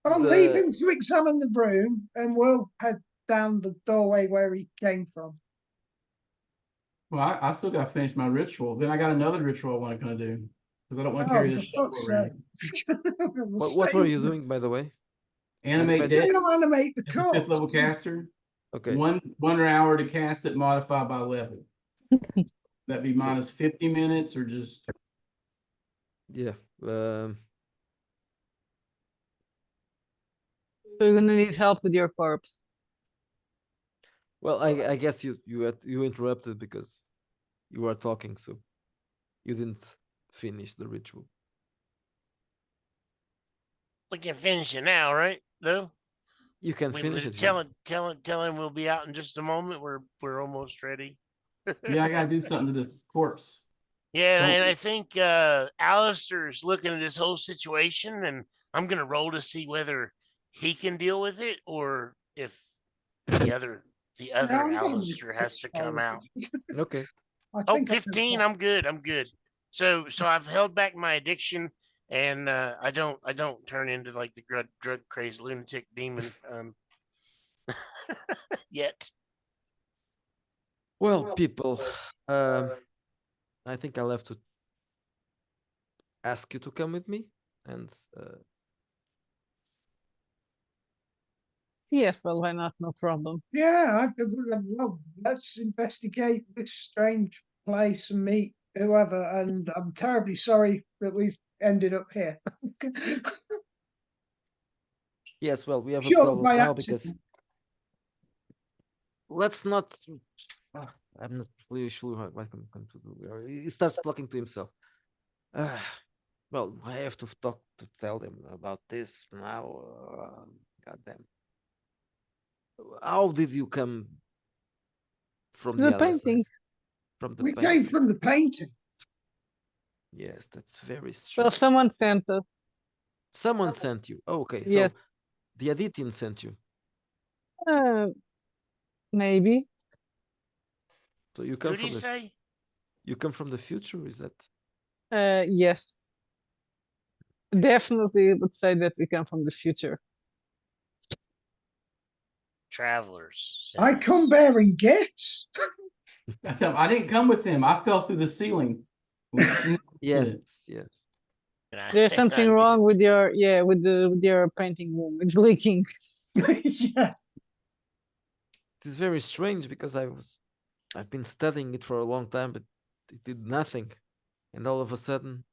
I'll leave The- him to examine the room and we'll head down the doorway where he came from. Well, I still got to finish my ritual. Then I got another ritual I want to do because I don't want to Oh, carry for this shovel fuck's around. sake. what were you doing, by the way? Animate I- dead. Don't animate the It's a 5th level corpse. caster. Okay, One hour to cast it, modified by level. That'd be So- minus 50 minutes or just yeah. So you're gonna need help with your corpse. Well, I guess you interrupted because you were talking, so you didn't finish the ritual. We can finish it now, right? Though You can we finish it. tell him we'll be out in just a moment. We're almost ready. yeah, I gotta do something to this corpse. Yeah, Don't- and I think Alistair's looking at this whole situation, and I'm gonna roll to see whether he can deal with it or if the other I'm gonna Alistair make has to come out. Okay. I Oh, think I'm 15, okay. I'm good. I'm good. So I've held back my addiction, and I don't turn into like the drug crazed lunatic demon yet. Well, people, um, I think I'll have to ask you to come with me, and Yes, well, why not? No problem. Yeah, well, let's investigate this strange place and meet whoever. And I'm terribly sorry that we've ended up here. yes, well, we have a Sure, problem by now because accident. let's not. I'm not really sure what I'm going to do. He starts talking to himself. Uh, well, I have to talk to tell them about this now. God damn. How did you come from The the other side? painting. From the We paint? came from the painting. Yes, that's very Well, strange. someone sent us. Someone sent you. Oh, okay, Yes. so the Adityan sent you. Uh, maybe. So you Who come did he from the say? you come from the future, is that? Yes. Definitely would say that we come from the future. Travelers. I sent come us. bearing gifts. I tell him I didn't come with him. I fell through the ceiling. We snuck into it. Yes, yes. And I- There's and something I- wrong with your with your painting room. It's leaking. Yeah. It is very strange because I've been studying it for a long time, but it did nothing. And all of a sudden,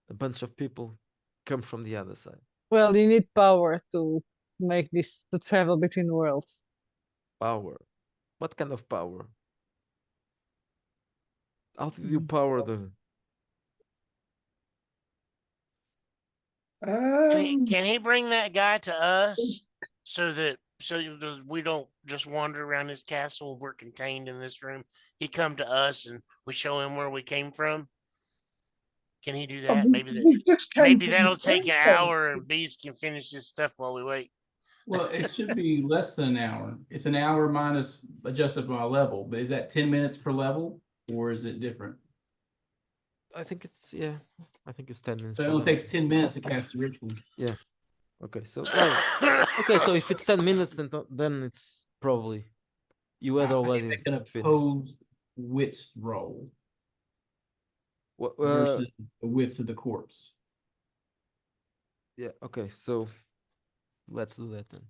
a bunch of people come from the other side. Well, you need power to make this to travel between worlds. Power. What kind of power? How did you power the? Can he bring that guy to us so that we don't just wander around his castle? We're contained in this room. He come to us and we show him where we came from. Can he do that? we just came Maybe from that'll the take an painting. hour, and Beast can finish his stuff while we wait. Well, it should be less than an hour. It's an hour minus adjusted by level, but is that 10 minutes per level or is it different? I think it's yeah. I think it's 10 minutes. So it per only level. takes 10 minutes to cast the ritual. Okay, so well, okay, so if it's 10 minutes, then it's probably you had I already think an finished. opposed wits roll What? versus the wits of the corpse. Yeah. Okay, so let's do that then.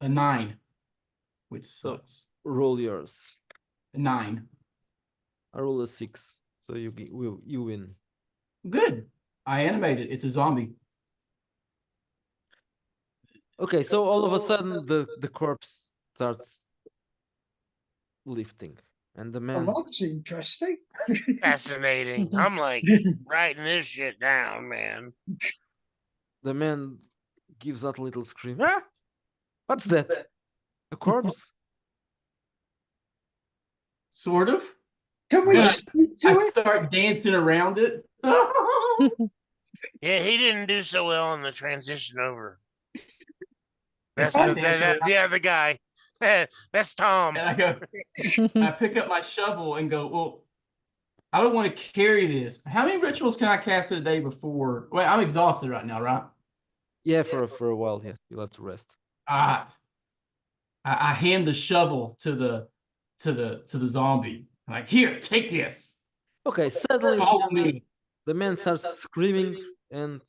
A 9, which So sucks. roll yours. A 9. I roll a 6, so you win. Good. I animated. It's a zombie. Okay, so all of a sudden the corpse starts lifting, and the Well, man that's interesting. Fascinating. I'm like writing this shit down, man. gives out a little scream. Ah! What's that? A corpse? Sort of. Can we Yeah. speak to I it? start dancing around it. Yeah, he didn't do so well in the transition over. That's I the, dance around the other guy. That's Tom. and I go, I pick up my shovel and go, well, I don't want to carry this. How many rituals can I cast in a day before? Well, I'm exhausted right now, right? Yeah, for a while, yes. You'll have to rest. I hand the shovel to the zombie. I'm like, here, take this. Okay, suddenly Follow me. the man starts screaming, and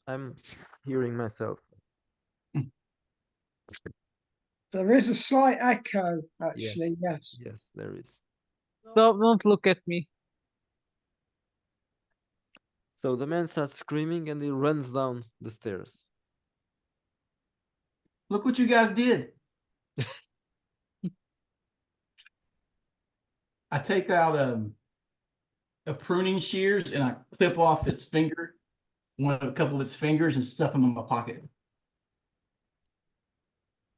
I'm hearing myself. There is a slight echo, actually, yes. Yes, there is. Don't look at me. So the man starts screaming and he runs down the stairs. Look what you guys did. I take out a pruning shears and I clip off its finger, a couple of its fingers, and stuff them in my pocket.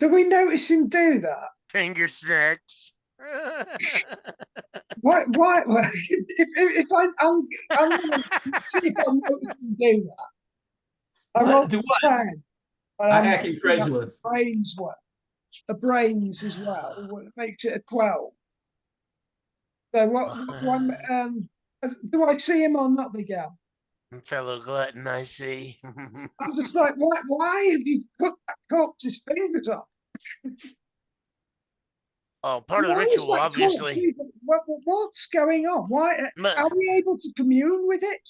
Do we notice him do that? Finger snacks. Why? Well, if I'm going to see if I notice him do that. I What? rolled Do what? 10. And I I'm act incredulous. brains what? The brains as well. What makes it a 12. So do I see him or not, Miguel? Fellow glutton, I see. I'm just like, why have you cut that corpse's fingers off? Oh, part of the Why is ritual, that corpse obviously. even, what's going on? Why are we able to commune with it?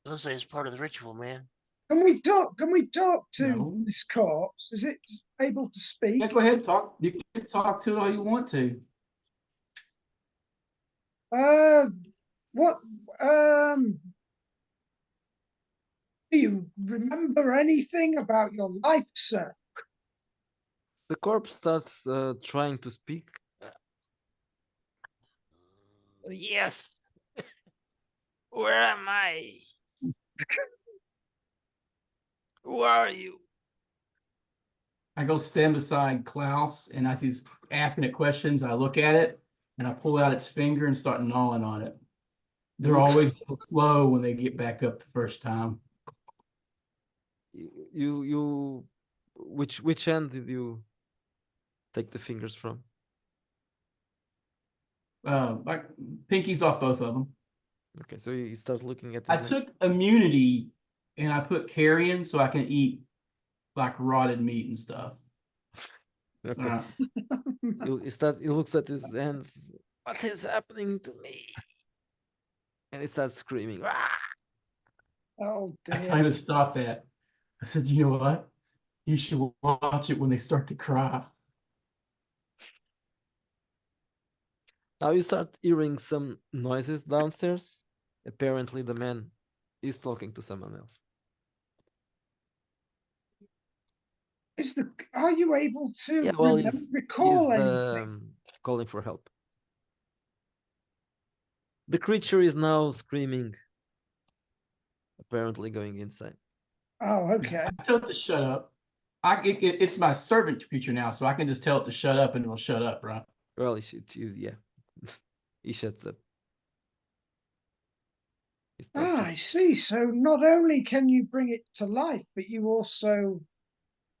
Looks like it's part of the ritual, man. Can we talk? Can we talk to No. this corpse? Is it able to speak? Yeah, go ahead, talk. You can talk to it all you want to. What? Do you remember anything about your life, sir? The corpse starts trying to speak. Yes. Where am I? Who are you? I go stand beside Klaus, and as he's asking it questions, I look at it and I pull out its finger and start gnawing on it. They're Looks- always a little slow when they get back up the first time. You which hand did you take the fingers from? Like pinkies off both of them. Okay, so you start looking at I his hand. took immunity and I put carrion so I can eat like rotted meat and stuff. Okay. He looks at his hands. What is happening to me? And he starts screaming. "Ah!" Oh I dear. kind of stopped that. I said, you know what? You should watch it when they start to cry. Now you start hearing some noises downstairs. Apparently the man is talking to someone else. Are you able to Yeah, well, recall he's anything? calling for help. The creature is now screaming, apparently going inside. Oh, okay. I tell it to shut up. It's my servant creature now, so I can just tell it to shut up and it'll shut up, right? Well, yeah. He shuts up. He starts I see. So not only can you bring it to life, but you also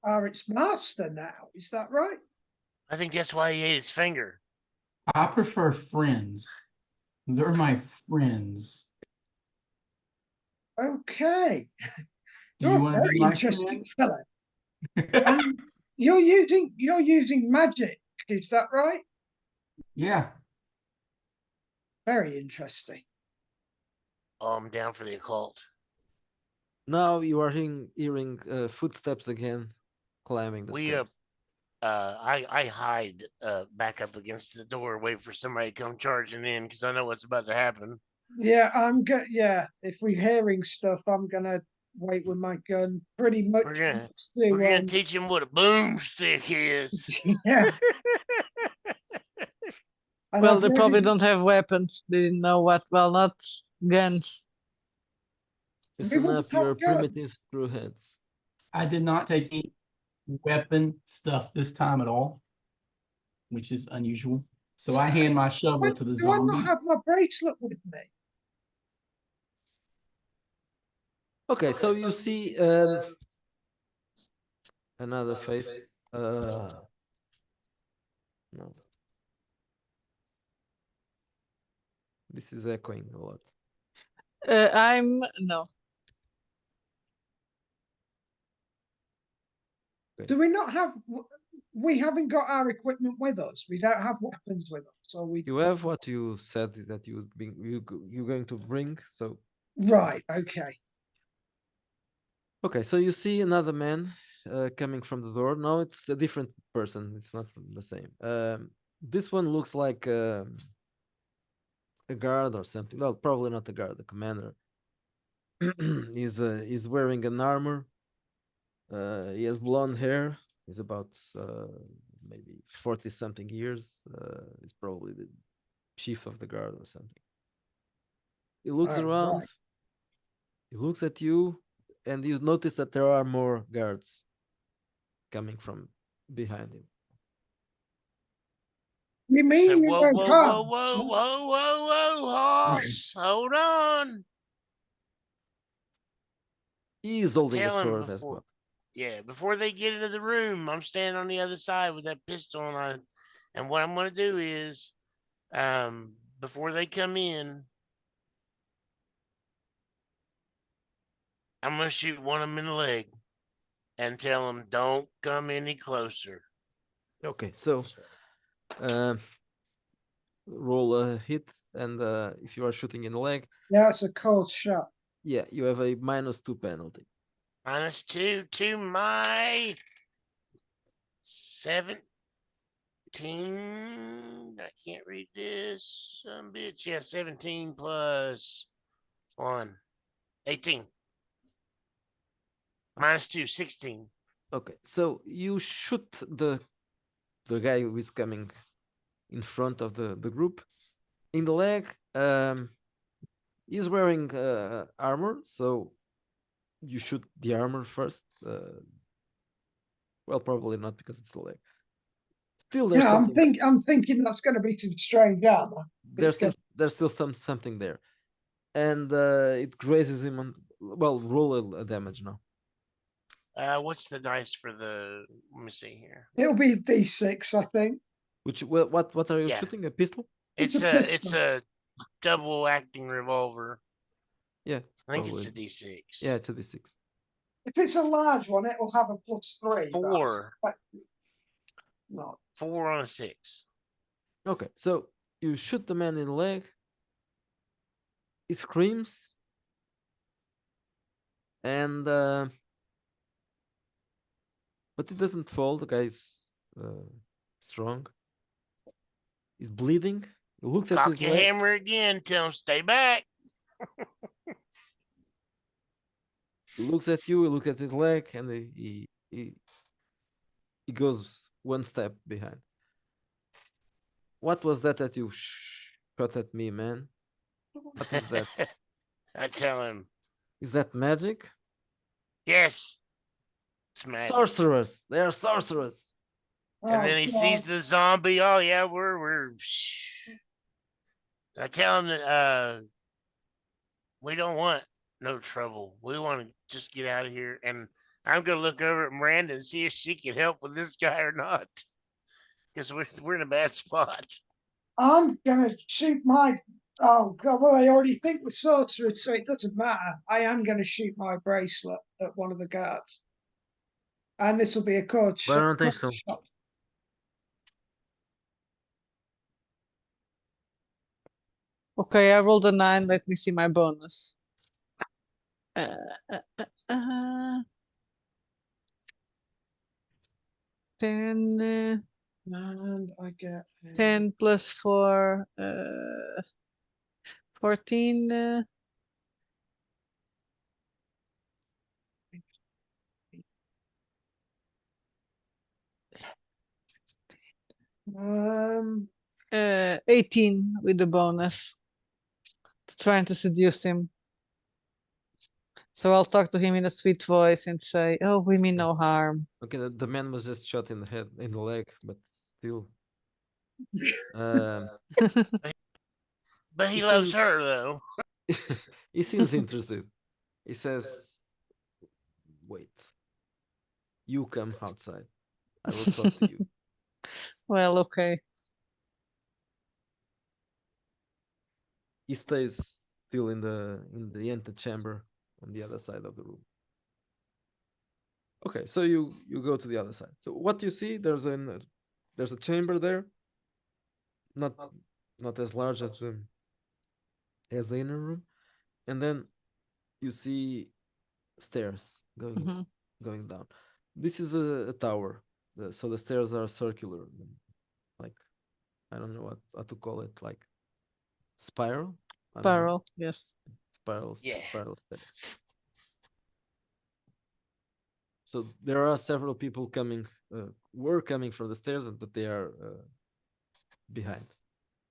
are its master now. Is that right? I think that's why he ate his finger. I prefer friends. They're my friends. Okay. Do you You're a want to be very my interesting friend? fellow. And you're using magic, is that right? Yeah. Very interesting. Oh, I'm down for the occult. Now you are hearing footsteps again, climbing the We stairs. I hide back up against the door, wait for somebody to come charging in because I know what's about to happen. Yeah, if we're hearing stuff, I'm gonna wait with my gun pretty much. We're gonna teach him what a boomstick is. Yeah. And Well, I've they probably already- don't have weapons. They didn't know what. Well, not guns. Listen wouldn't up, your have guns. primitive screwheads. I did not take any weapon stuff this time at all, which is unusual. So I hand my shovel to the Do I not zombie. have my bracelet with me? Okay, so you see another face. No. This is echoing a lot. I'm no. Do we not have? We haven't got our equipment with us. We don't have weapons with us. So we. You have what you said that you're going to bring. So Right. Okay. okay, so you see another man coming from the door. No, it's a different person. It's not the same. This one looks like a guard or something. Well, probably not a guard, a commander. He's wearing an armor. He has blonde hair. He's about maybe 40 something years. He's probably the chief of the guard or something. He looks Oh, around. right. He looks at you, and you notice that there are more guards coming from behind him. You mean So, you whoa, don't whoa, have? whoa, whoa, whoa, whoa, whoa, horse! Hold on. He is holding a Tell him sword as before. well. Yeah, before they get into the room, I'm standing on the other side with that pistol, and what I'm going to do is Before they come in, I'm gonna shoot one of them in the leg and tell them don't come any closer. Okay, so roll a hit, and if you are shooting in the leg, Yeah, it's a cold shot. yeah, you have a -2 penalty. -2 to my 17. I can't read this. Bitch. Yeah, 17 plus 1. 18. -2, 16. Okay, so you shoot the guy who is coming in front of the group in the leg. He's wearing armor, so you shoot the armor first. Well, probably not because it's the leg. Still, there's Yeah, something. I'm thinking that's going to be some strange armor. There's still something there, and it grazes him on. Well, roll a damage now. What's the dice for the? Let me see here. It'll be D6, I think. Which what are you Yeah. shooting? A pistol? It's a It's pistol. a double acting revolver. Yeah, I think it's probably. a D6. Yeah, it's a D6. If it's a large one, it'll have a +3. but I 4. suspect not. 4 on a 6. Okay, so you shoot the man in the leg. He screams, and but he doesn't fall. The guy's strong. He's bleeding. He looks at Cock his your leg. hammer again. Tell him stay back. He looks at you. He looks at his leg, and he goes one step behind. What was that you shot at me, man? What is that? I tell him, Is that magic? yes, it's magic. Sorcerers! They are sorcerers! And Oh, then he sees God. the zombie. Oh yeah, we're. I tell him that we don't want no trouble. We want to just get out of here. And I'm gonna look over at Miranda and see if she can help with this guy or not, because we're in a bad spot. I'm going to shoot my. Oh, God. Well, I already think we're sorcerers, so it doesn't matter. I am going to shoot my bracelet at one of the guards. And this will be a code Why shot. don't I so? Okay, I rolled a 9. Let me see my bonus. Uh, uh, uh, uh. 10, And I get 10 plus 4, 14. um 18 with the bonus. Trying to seduce him. So I'll talk to him in a sweet voice and say, "Oh, we mean no harm." Okay, the man was just shot in the head, in the leg, but still. Um, But he He loves seems- her though. he seems interested. He says, "Wait, you come outside. I will talk to you." Well, okay. He stays still in the antechamber on the other side of the room. Okay, so you go to the other side. So what you see, there's a chamber there, not as large as the inner room, and then you see stairs Mhm. going down. This is a tower, so the stairs are circular, like I don't know what to call it, like spiral. I don't know. Spiral, yes. Yeah. Spiral stairs. So there are several people were coming from the stairs, but they are behind.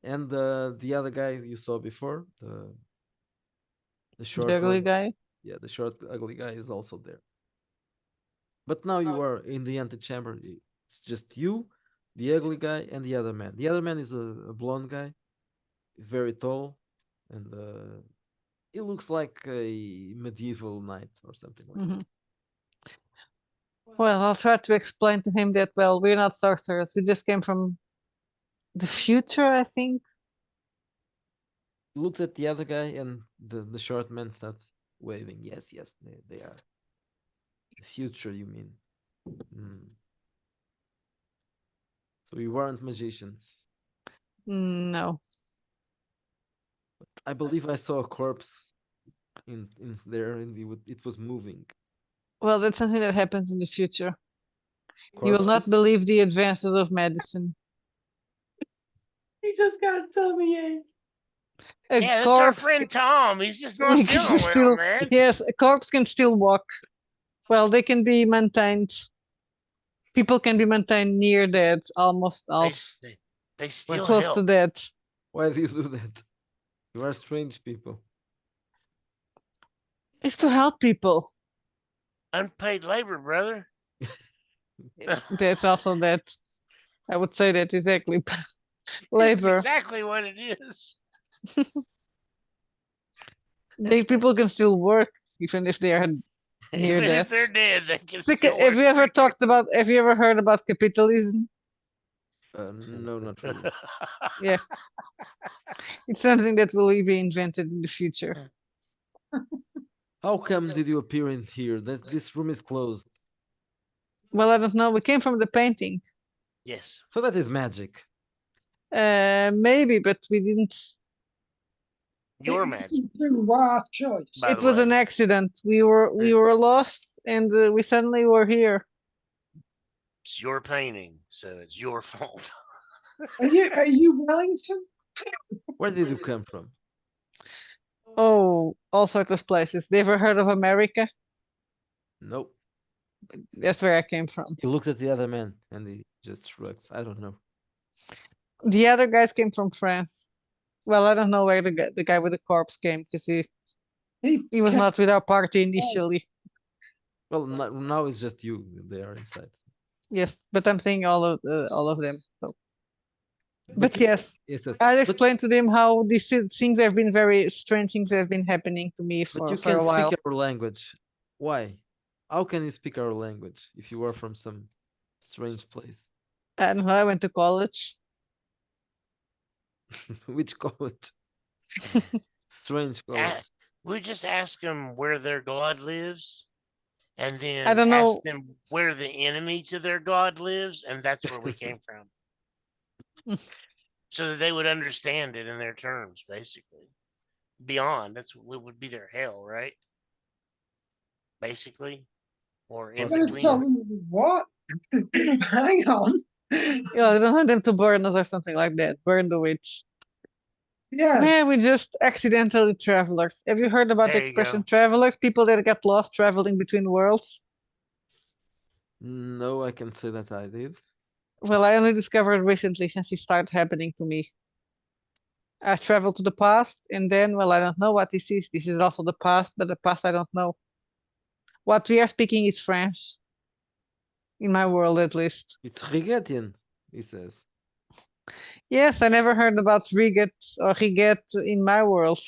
And the other guy you saw before, the short The ugly one, guy. yeah, the short ugly guy is also there. But now you are in the antechamber. It's just you, the ugly guy, and the other man. The other man is a blonde guy, very tall, and he looks like a medieval knight or something like that. Mhm. Well, I'll try to explain to him that, well, we're not sorcerers. We just came from the future, I think. looks at the other guy, and the short man starts waving. Yes, yes, they are. The future, you mean? Hmm. So you weren't magicians. No. I believe I saw a corpse in there, and it was moving. Well, that's something that happens in the future. You will not Corpses? believe the advances of medicine. He just got a tummy ache. A Yeah, that's our corpse friend Tom. He's just not we can feeling well, still, man. yes, a corpse can still walk. Well, they can be maintained. People can be maintained near dead, almost They, off, s- they, they still close to help. dead. Why do you do that? You are strange people. It's to help people. Unpaid labor, brother. That's also that. I would say that exactly. That's Labor. exactly what it is. People can still work even if they are near Even death. if they're dead, they can Like, still have work you ever for talked about? Have you ever heard about capitalism? No, not you. really. Yeah, it's something that will be invented in the future. How come did you appear in here? This room is closed. Well, I don't know. We came from the painting. Yes. So that is magic. Maybe, but we didn't. Your It magic, wasn't through our choice. by It the was way. an accident. We were lost, and we suddenly were here. It's your painting, so it's your fault. Are you Wellington? Where did you come from? Oh, all sorts of places. They ever heard of America? Nope. That's where I came from. He looks at the other man and he just shrugs. I don't know. The other guys came from France. Well, I don't know where the guy with the corpse came because he was came- not with our party initially. Well, now it's just you. They are inside. Yes, but I'm saying all of them. So, but you- yes, yes, yes. I'll But, explain to them how these things have been very strange things that have been happening to me but you for can a while. speak our language. Why? How can you speak our language if you are from some strange place? I don't know. I went to college. Which college? Strange Ah, college. we just ask them where their god lives, and I then don't ask know. them where the enemy to their god lives, and that's where we came from. So that they would understand it in their terms, basically. Beyond, that's what would be their hell, right? Basically, or in Well, You're gonna tell between. them what? Hang on. Yeah, I don't want them to burn us or something like that. Burn the witch. Yes. Man, we just accidentally travelers. Have you heard about the There you expression go. travelers? People that get lost traveling between worlds? No, I can say that I did. Well, I only discovered recently since it started happening to me. I traveled to the past and then, well, I don't know what this is. This is also the past, but the past I don't know. What we are speaking is French. In my world, at least. It's Rigetian, he says. Yes, I never heard about Riget or Riget in my world.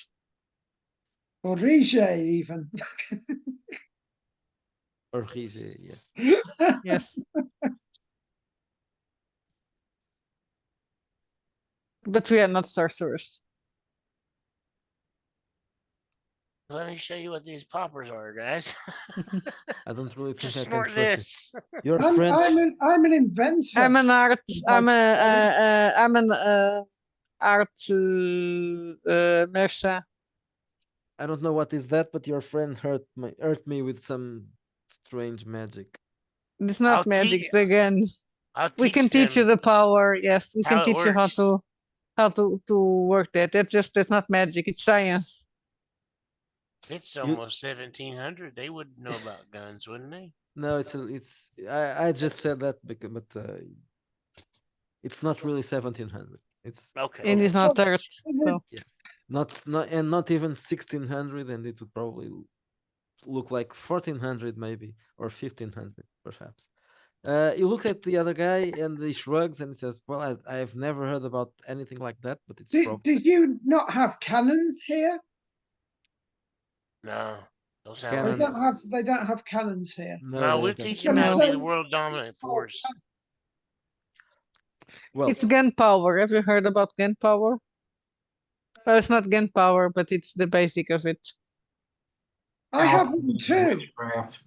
Or Rige even. Or Rige, yeah. Yes. But we are not sorcerers. Let me show you what these poppers are, guys. I don't really think Just I can snort trust you. this. Your I'm, friend, I'm an inventor. I'm an art. I'm an art merchant. I don't know what is that, but your friend hurt me with some strange magic. It's not I'll magic. teach. Again, I'll we teach can teach you them the power. Yes, we can how it teach you works. how to work that. That's not magic. It's science. It's almost 1700. They would know about guns, wouldn't they? No, I just said that because, but it's not really 1700. It's Okay. And it's not Earth. So not even 1600, and it would probably look like 1400 maybe, or 1500 perhaps. He looked at the other guy and he shrugs and he says, "Well, I've never heard about anything like that, but it's probably Did you not have cannons here? No, those They sound like Cannons. don't have. They don't have cannons here. No, they we'll don't. teach them how to No. be the world dominant force. Well, it's gunpowder. Have you heard about gunpowder? Well, it's not gain power, but it's the basic of it. I have Alchemy one is too. Witchcraft.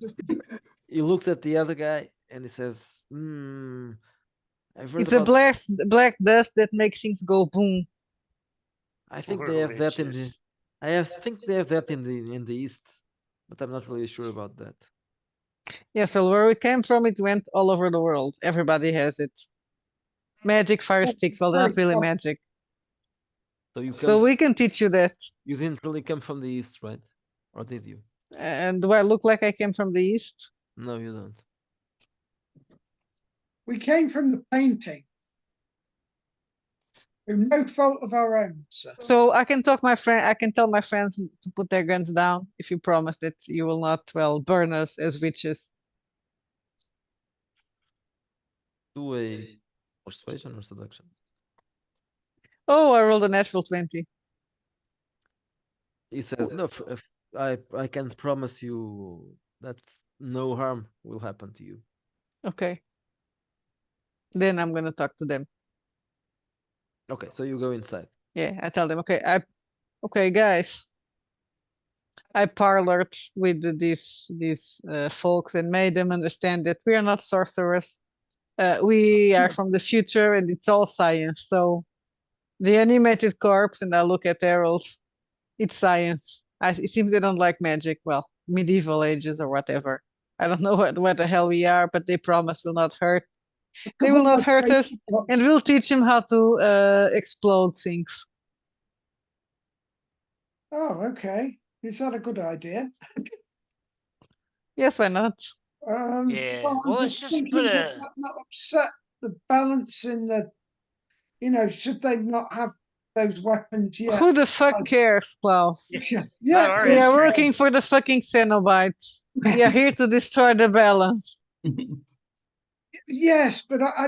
He looks at the other guy and he says, I've heard It's a about black dust that makes things go boom. I think We're they have that in the witches. think they have that in the east, but I'm not really sure about that. Yes, well, where we came from, it went all over the world. Everybody has it. Magic fire sticks. Well, they're not really magic. So you So come we can teach you that. you didn't really come from the east, right? Or did you? And do I look like I came from the east? No, you don't. We came from the painting. Through no fault of our own, sir. So I can tell my friends to put their guns down if you promise that you will not, well, burn us as witches. Do a persuasion or seduction. Oh, I rolled a natural 20. He says, no, if I can promise you that no harm will happen to you. Okay. Then I'm gonna talk to them. Okay, so you go inside. Yeah, I tell them, okay, guys. I parlored with these folks and made them understand that we are not sorcerers. We are from the future and it's all science. So the animated corpse, and I look at Harold, it's science. It seems they don't like magic. Well, medieval ages or whatever. I don't know what the hell we are, but they promise will not hurt. They will not hurt us, and we'll teach them how to explode things. Oh, okay. Is that a good idea? Yes, why not? Yeah, I'm well, let's just thinking put that a- that not upset the balance in the, should they not have those weapons yet? Who the fuck cares, Klaus? Yeah, Not our We are history. working for the fucking Cenobites. We are here to destroy the balance. Yes, but I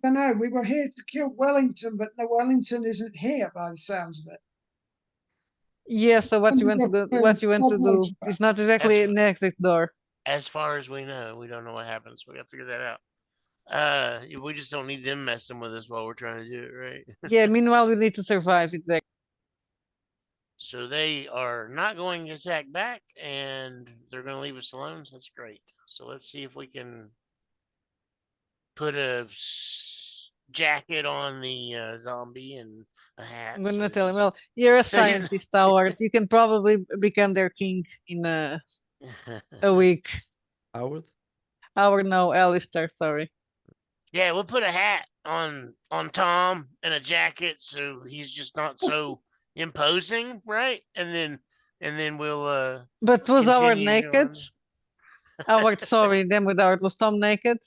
don't know. We were here to kill Wellington, but no, Wellington isn't here by the sounds of it. Yeah, so what you want to do? What you want to do? It's not exactly That's- an exit door. As far as we know, we don't know what happens. We got to figure that out. We just don't need them messing with us while we're trying to do it, right? Yeah, meanwhile we need to survive, exactly. So they are not going to attack back, and they're going to leave us alone. So that's great. So let's see if we can put a jacket on the zombie and a hat. I'm gonna so tell him, he's- well, you're a so he's- scientist, Howard. You can probably become their king in a week. Howard? Howard, no, Alistair, sorry. Yeah, we'll put a hat on Tom and a jacket so he's just not so imposing, right? And then we'll But was Howard continue naked? Howard, sorry, then with Howard, was Tom naked?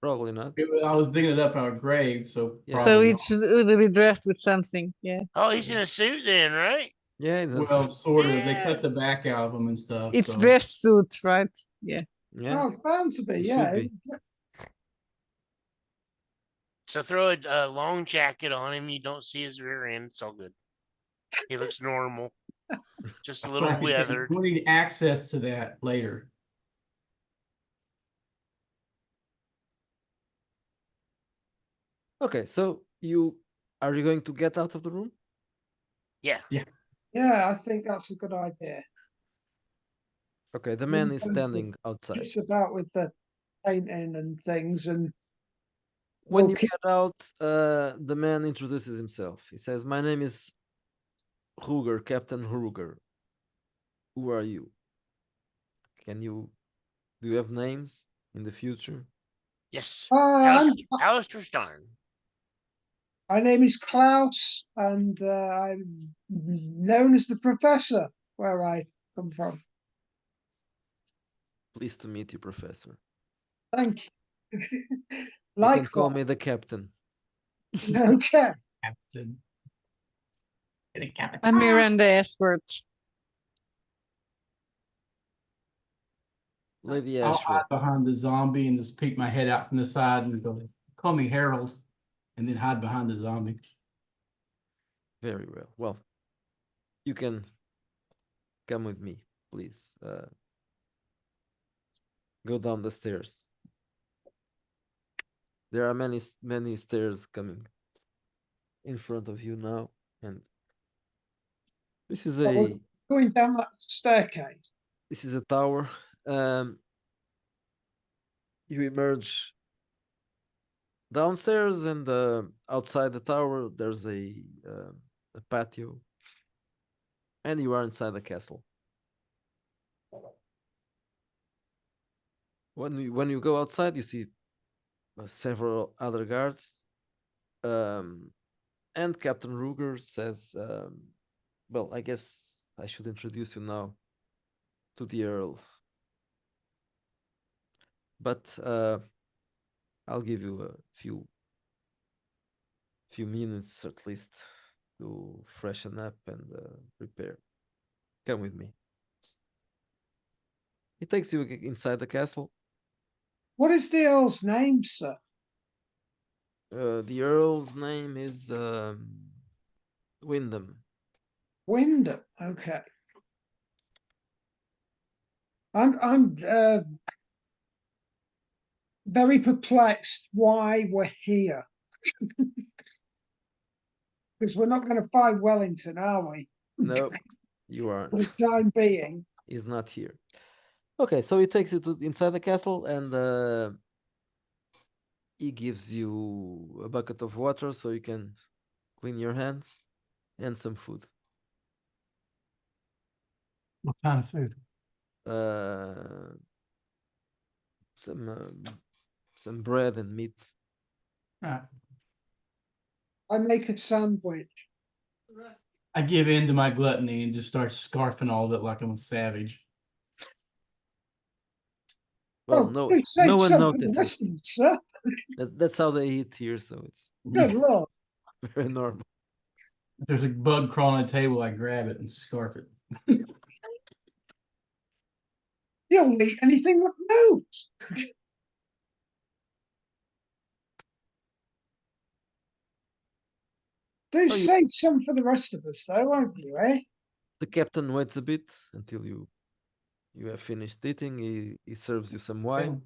Probably not. I was digging it up our grave, so Yeah. So probably it not. should be dressed with something, yeah. Oh, he's in a suit then, right? Yeah, it's Well, sort of. They Yeah. cut the back out of them and stuff. It's so. best suit, right? Yeah. yeah. Oh, bound to be, It should yeah. be. So throw a long jacket on him. You don't see his rear end. It's all good. He looks normal, just a That's little what I said. weathered. We need access to that later. Okay, so are you going to get out of the room? Yeah. Yeah, I think that's a good idea. Okay, the man is Because of- standing outside. It's about with the painting and things, and When we'll you keep- get out, the man introduces himself. He says, "My name is Ruger, Captain Ruger. Who are you? Do you have names in the future?" Yes. I'm, Alistair Starn. my name is Klaus, and I'm known as the Professor where I come from. Pleased to meet you, Professor. Thank you. You can call Likewise. me the Captain. Okay. Captain. I'm Miranda Ashworth. Lady I'll Ashworth. hide behind the zombie and just peek my head out from the side and go, "Call me Harold," and then hide behind the zombie. Very well. Well, you can come with me, please. Go down the stairs. There are many stairs coming in front of you now, and This is Oh, a going down that staircase. tower. Um, you emerge downstairs, and outside the tower there's a patio, and you are inside the castle. When you go outside, you see several other guards, um, and Captain Ruger says, "Well, I guess I should introduce you now to the Earl, but I'll give you a few minutes at least to freshen up and prepare. Come with me." He takes you inside the castle. What is the Earl's name, sir? The Earl's name is Wyndham. Wyndham. Okay. I'm very perplexed why we're here. Because we're not going to find Wellington, are we? No, you For aren't. the time being. He's not here. Okay, so he takes you to inside the castle, and he gives you a bucket of water so you can clean your hands, and some food. What kind of food? Uh, some bread and meat. Right. I make a sandwich. I give in to my gluttony and just start scarfing all of it like I'm a savage. Well, Oh, no, you no saved one some for the notices. rest of us, sir. That's how they eat here, so it's Good Lord. very normal. If there's a bug crawling on the table, I grab it and scarf it. You'll eat anything that moves. Do Oh, you- save some for the rest of us, though, won't you, eh? The captain waits a bit until you have finished eating. He serves you some wine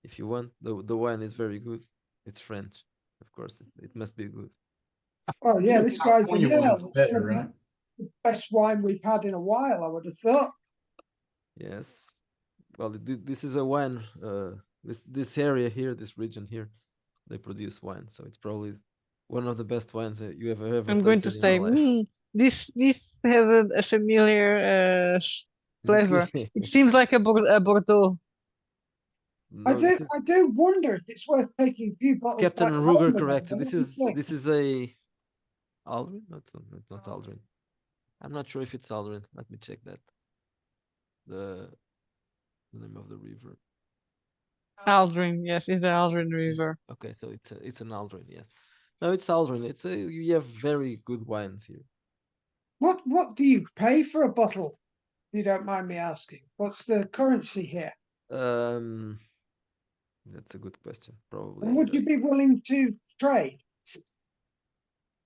if you want. The wine is very good. It's French, of course. It must be good. Oh, yeah, this guy's an California Earl. wine's It's better, gonna be right? the best wine we've had in a while, I would have thought. Yes. Well, this is a wine. This area here, this region here, they produce wine, so it's probably one of the best wines that you have ever I'm going to tasted in your say, life. this has a familiar flavor. Okay. It seems like a Bordeaux. I No, do, I do wonder if it's worth taking a few bottles Captain back home Ruger with us. corrects you. What do you think? This is a Aldrin? No, it's not Aldrin. I'm not sure if it's Aldrin. Let me check that. The name of the river. Aldrin, yes, it's the Aldrin River. Okay, so it's an Aldrin, yes. No, it's Aldrin. You have very good wines here. What do you pay for a bottle? If you don't mind me asking. What's the currency here? Um, that's a good question. Probably And would you be willing to trade?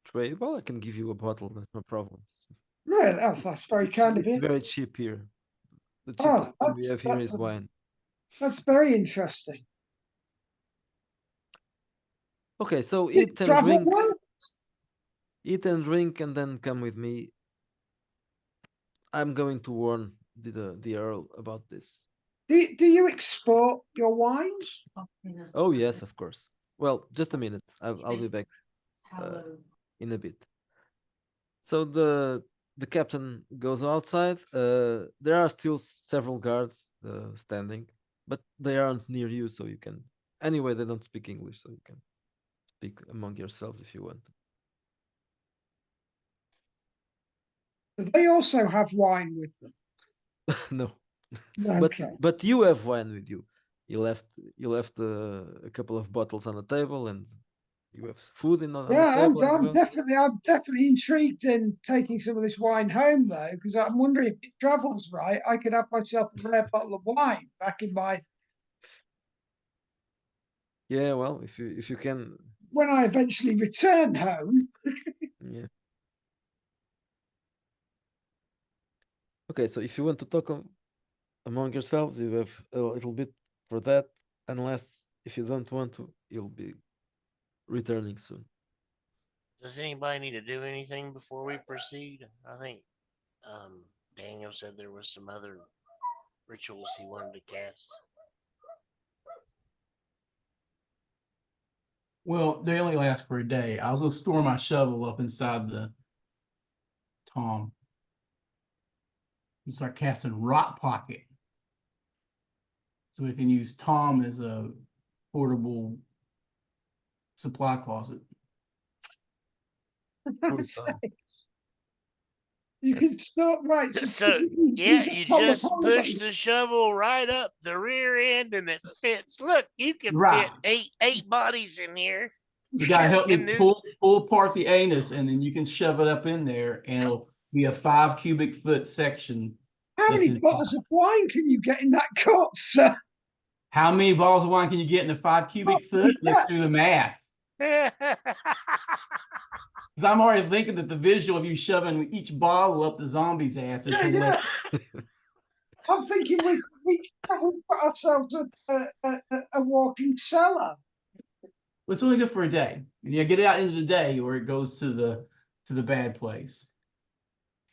trade. Well, I can give you a bottle. That's no problem. Really? Oh, that's very kind of It's you. very cheap here. The Oh, cheapest thing we have here that's is wine. that's very interesting. Okay, so Do you eat and travel drink. well? Eat and drink, and then come with me. I'm going to warn the Earl about this. Do you export your wines? Oh yes, of course. Well, just a minute. I'll be back in a bit. So the captain goes outside. There are still several guards standing, but they aren't near you, so you can. Anyway, they don't speak English, so you can speak among yourselves if you want. Do they also have wine with them? No, Okay. but you have wine with you. You left a couple of bottles on the table, and you have food on the Yeah, table as well. I'm definitely intrigued in taking some of this wine home though, because I'm wondering if it travels right, I could have myself a rare bottle of wine back in my Yeah, well, if you can, when I eventually return home. yeah. Okay, so if you want to talk among yourselves, you have a little bit for that. Unless if you don't want to, you'll be returning soon. Does anybody need to do anything before we proceed? I think Daniel said there was some other rituals he wanted to cast. Well, they only last for a day. I was gonna store my shovel up inside the Tom. And start casting Rock Pocket. So we can use Tom as a portable supply closet. Who's Tom? You can start right. So yeah, you just push the shovel right up the rear end and it fits. Look, you can Right. fit eight bodies in here. You gotta help me In this- pull apart the anus, and then you can shove it up in there, and it'll be a 5 cubic foot section. How That's many inside. bottles of wine can you get in that cup, sir? How many bottles of wine can you get in a 5 cubic foot? Let's do the math. Because I'm already thinking that the visual of you shoving each bottle up the zombie's ass is hilarious. I'm thinking we've got ourselves a walking cellar. Well, it's only good for a day. And you get it out into the day, or it goes to the bad place.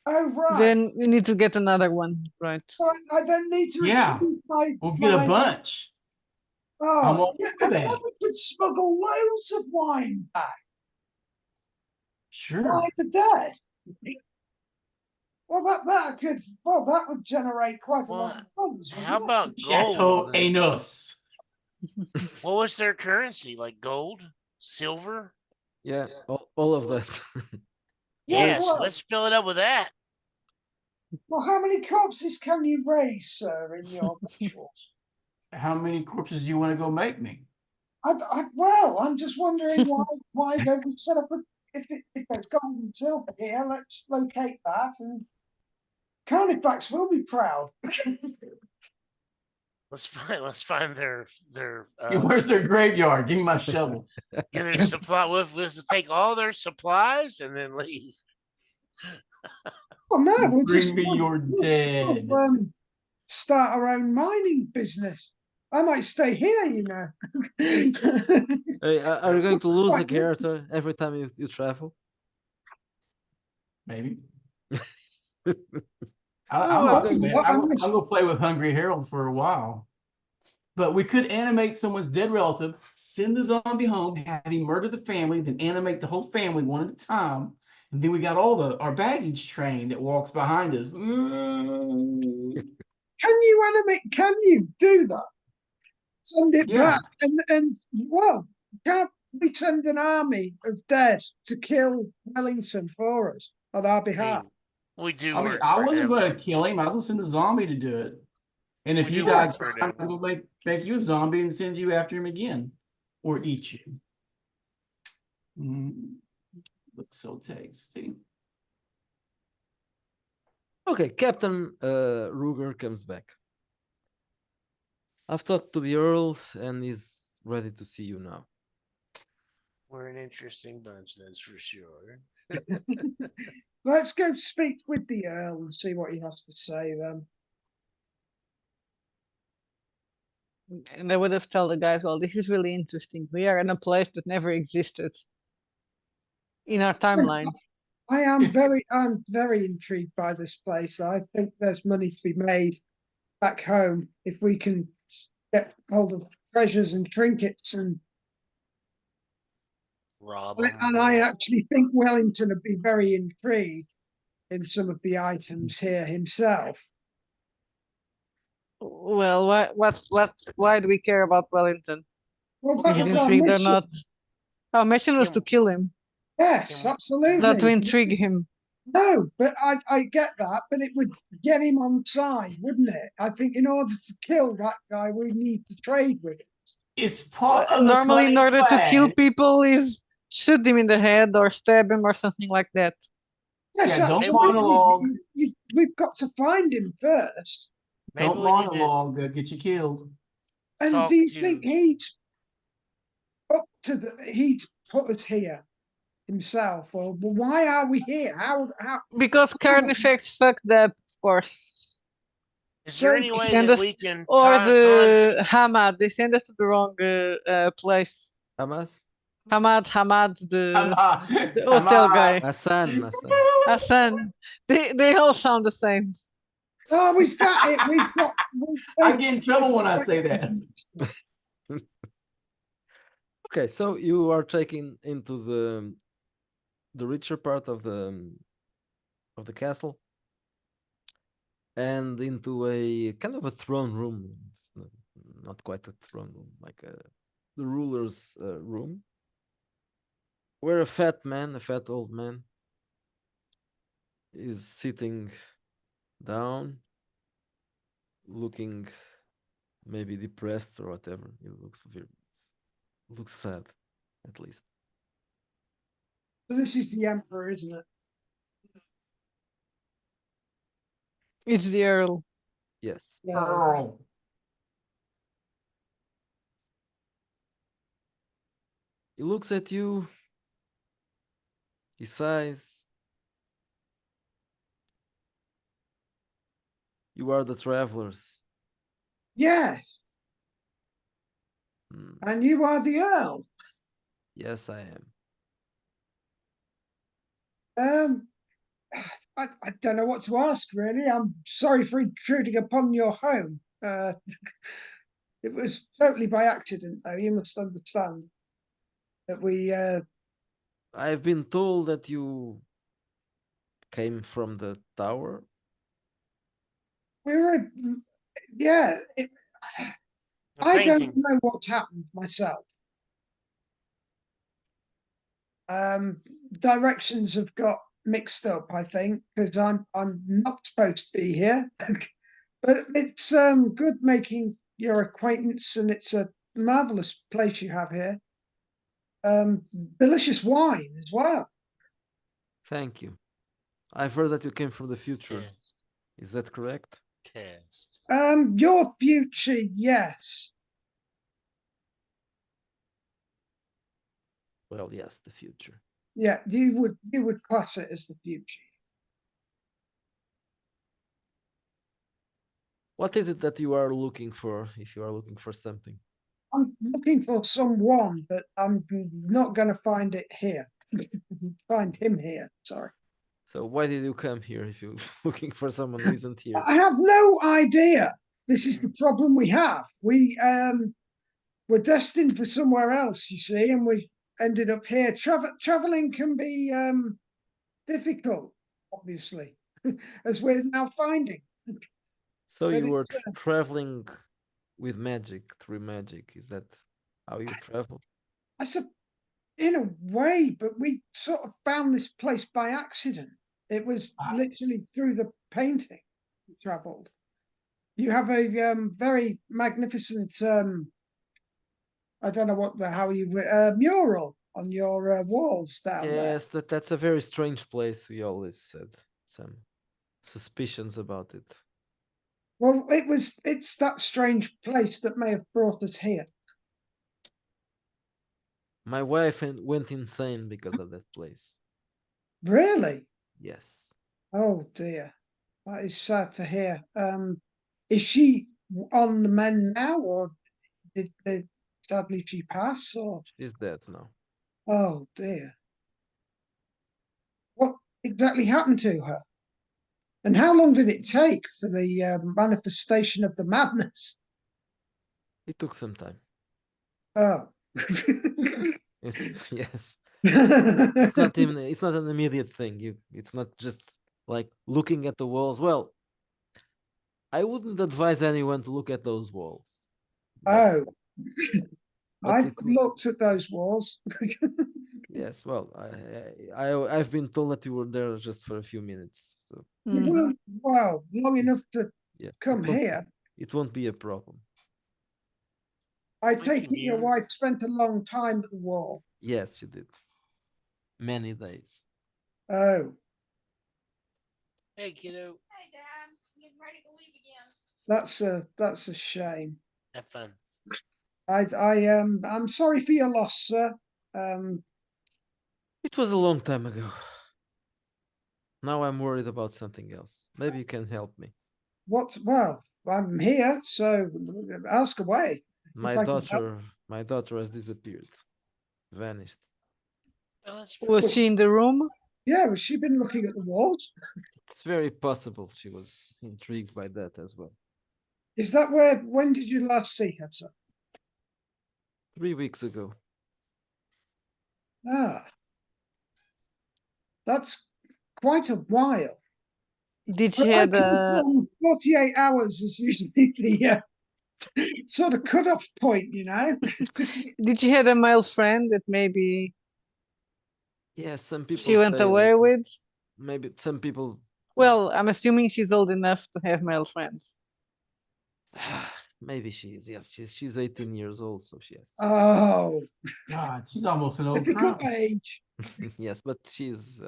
Oh, right. Then we need to get another one, right? So I then need to Yeah. retrieve my. We'll get a my- bunch. I'm Oh, all yeah, for and then that. we could smuggle loads of wine back. Sure. By the dead. Well, that would generate quite a lot of funds. How wouldn't it? about Chateau gold? Anus. What was their currency? Like gold, silver? Yeah, all of that. Yes, well- let's fill it up with that. Well, how many corpses can you raise, sir, in your rituals? How many corpses do you want to go make me? Well, I'm just wondering why don't we set up if there's gold and silver here, let's locate that, and Carnifex will be proud. Let's find their Where's their graveyard? Give me my shovel. yeah, their supply. We'll take all their supplies and then leave. Well, no, we'll Bring just me your dead. Start our own mining business. I might stay here, you know. Hey, are you going to lose the Quite good. character every time you travel? Maybe. Oh, I'm I'm gonna play with Hungry Harold for a while. But we could animate someone's dead relative, send the zombie home, have him murder the family, then animate the whole family one at a time. And then we got our baggage train that walks behind us. Can you do that? Send it Yeah. back and well, can't we send an army of dead to kill Wellington for us on our behalf? We do. I mean, work I for wasn't him. going to kill him. I was going to send the zombie to do it. And if We you do died, work for I'm them. going to make you a zombie and send you after him again, or eat you. Looks so tasty. Okay, Captain Ruger comes back. I've talked to the Earl and he's ready to see you now. We're an interesting bunch, that's for sure. Let's go speak with the Earl and see what he has to say then. And I would have told the guys, well, this is really interesting. We are in a place that never existed in our timeline. I'm very intrigued by this place. I think there's money to be made back home if we can get hold of treasures and trinkets and Rob. and I actually think Wellington would be very intrigued in some of the items here himself. Well, why do we care about Wellington? Well, If that he's was our intrigued or mission. not. Our mission was Can- to kill him, Yes, absolutely. not to intrigue him. No, but I get that, but it would get him on side, wouldn't it? I think in order to kill that guy, we need to trade with him. It's part of the Normally, in cunning order to kill plan. people, is shoot him in the head or stab him or something like that. Yes, Yeah, don't absolutely. monologue. We've got to find him first. Maybe Don't we need to monologue. They'll get you killed. And Talk do you to- think he'd put us here himself, or why are we here? How Because Carnifex fucked up, of course. Is there So any way send that us- we can Or talk on? the Hamad, they send us to the wrong place. Hamas? Hamad, the Come hotel on. guy. Hassan. Hassan. They all sound the same. Oh, is that it? I get in trouble when I say that. Okay, so you are taken into the richer part of the castle and into a kind of a throne room. It's not quite a throne room, like the ruler's room, where a fat old man, is sitting down, looking maybe depressed or whatever. He looks sad, at least. So this is the emperor, isn't it? It's the Earl. Yes. Earl. He looks at you. He sighs. You are the travelers. Yes, Hmm, and you are the Earl. yes, I am. Um, I don't know what to ask, really. I'm sorry for intruding upon your home. It was totally by accident, though. You must understand that I've been told that you came from the tower. we were, yeah. A I don't painting. know what's happened myself. Directions have got mixed up, I think, because I'm not supposed to be here. But it's good making your acquaintance, and it's a marvelous place you have here. Delicious wine as well. Thank you. I've heard that you came from the future. Test. Is that correct? Test. Your future, yes. Well, yes, the future. Yeah, you would class it as the future. What is it that you are looking for, if you are looking for something? I'm looking for someone, but I'm not going to find it here. Find him here. Sorry. So why did you come here if you're looking for someone who isn't here? I have no idea. This is the problem we have. We were destined for somewhere else, you see, and we ended up here. Traveling can be difficult, obviously, as we're now finding. So But you were it's, traveling with magic, through magic. Is that how you travel? I said, in a way, but we sort of found this place by accident. It was literally through the painting we travelled. You have a very magnificent I don't know how you mural on your walls down there. Yes, that's a very strange place. We always said some suspicions about it. Well, it's that strange place that may have brought us here. My wife went insane because of that place. Really? Yes. Oh dear. That is sad to hear. Is she on the mend now, or did sadly she pass? Or She's dead now. oh dear. What exactly happened to her? And how long did it take for the manifestation of the madness? It took some time. Oh. Yes. It's not an immediate thing. It's not just like looking at the walls. Well, I wouldn't advise anyone to look at those walls. Oh, But I've looked at those walls. yes, well, I've been told that you were there just for a few minutes. So Well, long enough to yeah, come here. it won't be a problem. I We take can it your hear. wife spent a long time at the wall. Yes, you did. Many days. Oh, Hey, kiddo. Hey, Dad. I'm getting ready to leave again. that's a shame. Have fun. I'm sorry for your loss, sir. Um, It was a long time ago. Now I'm worried about something else. Maybe you can help me. well, I'm here, so ask away. My I can help. daughter has disappeared. vanished. Oh, that's Was she in the room? Yeah, has she been looking at the walls? It's very possible she was intrigued by that as well. Is that where? When did you last see her, sir? 3 weeks ago. Ah, that's quite a while. Did she I had come a 48 hours is usually the sort of cut-off point, you know. did she had a male friend that maybe Yeah, some people she went say away with? maybe some people Well, I'm assuming she's old enough to have male friends. maybe she is, yes. She's 18 years old, so she has. Oh, God, she's almost an old typical crow. age. Yes, but she's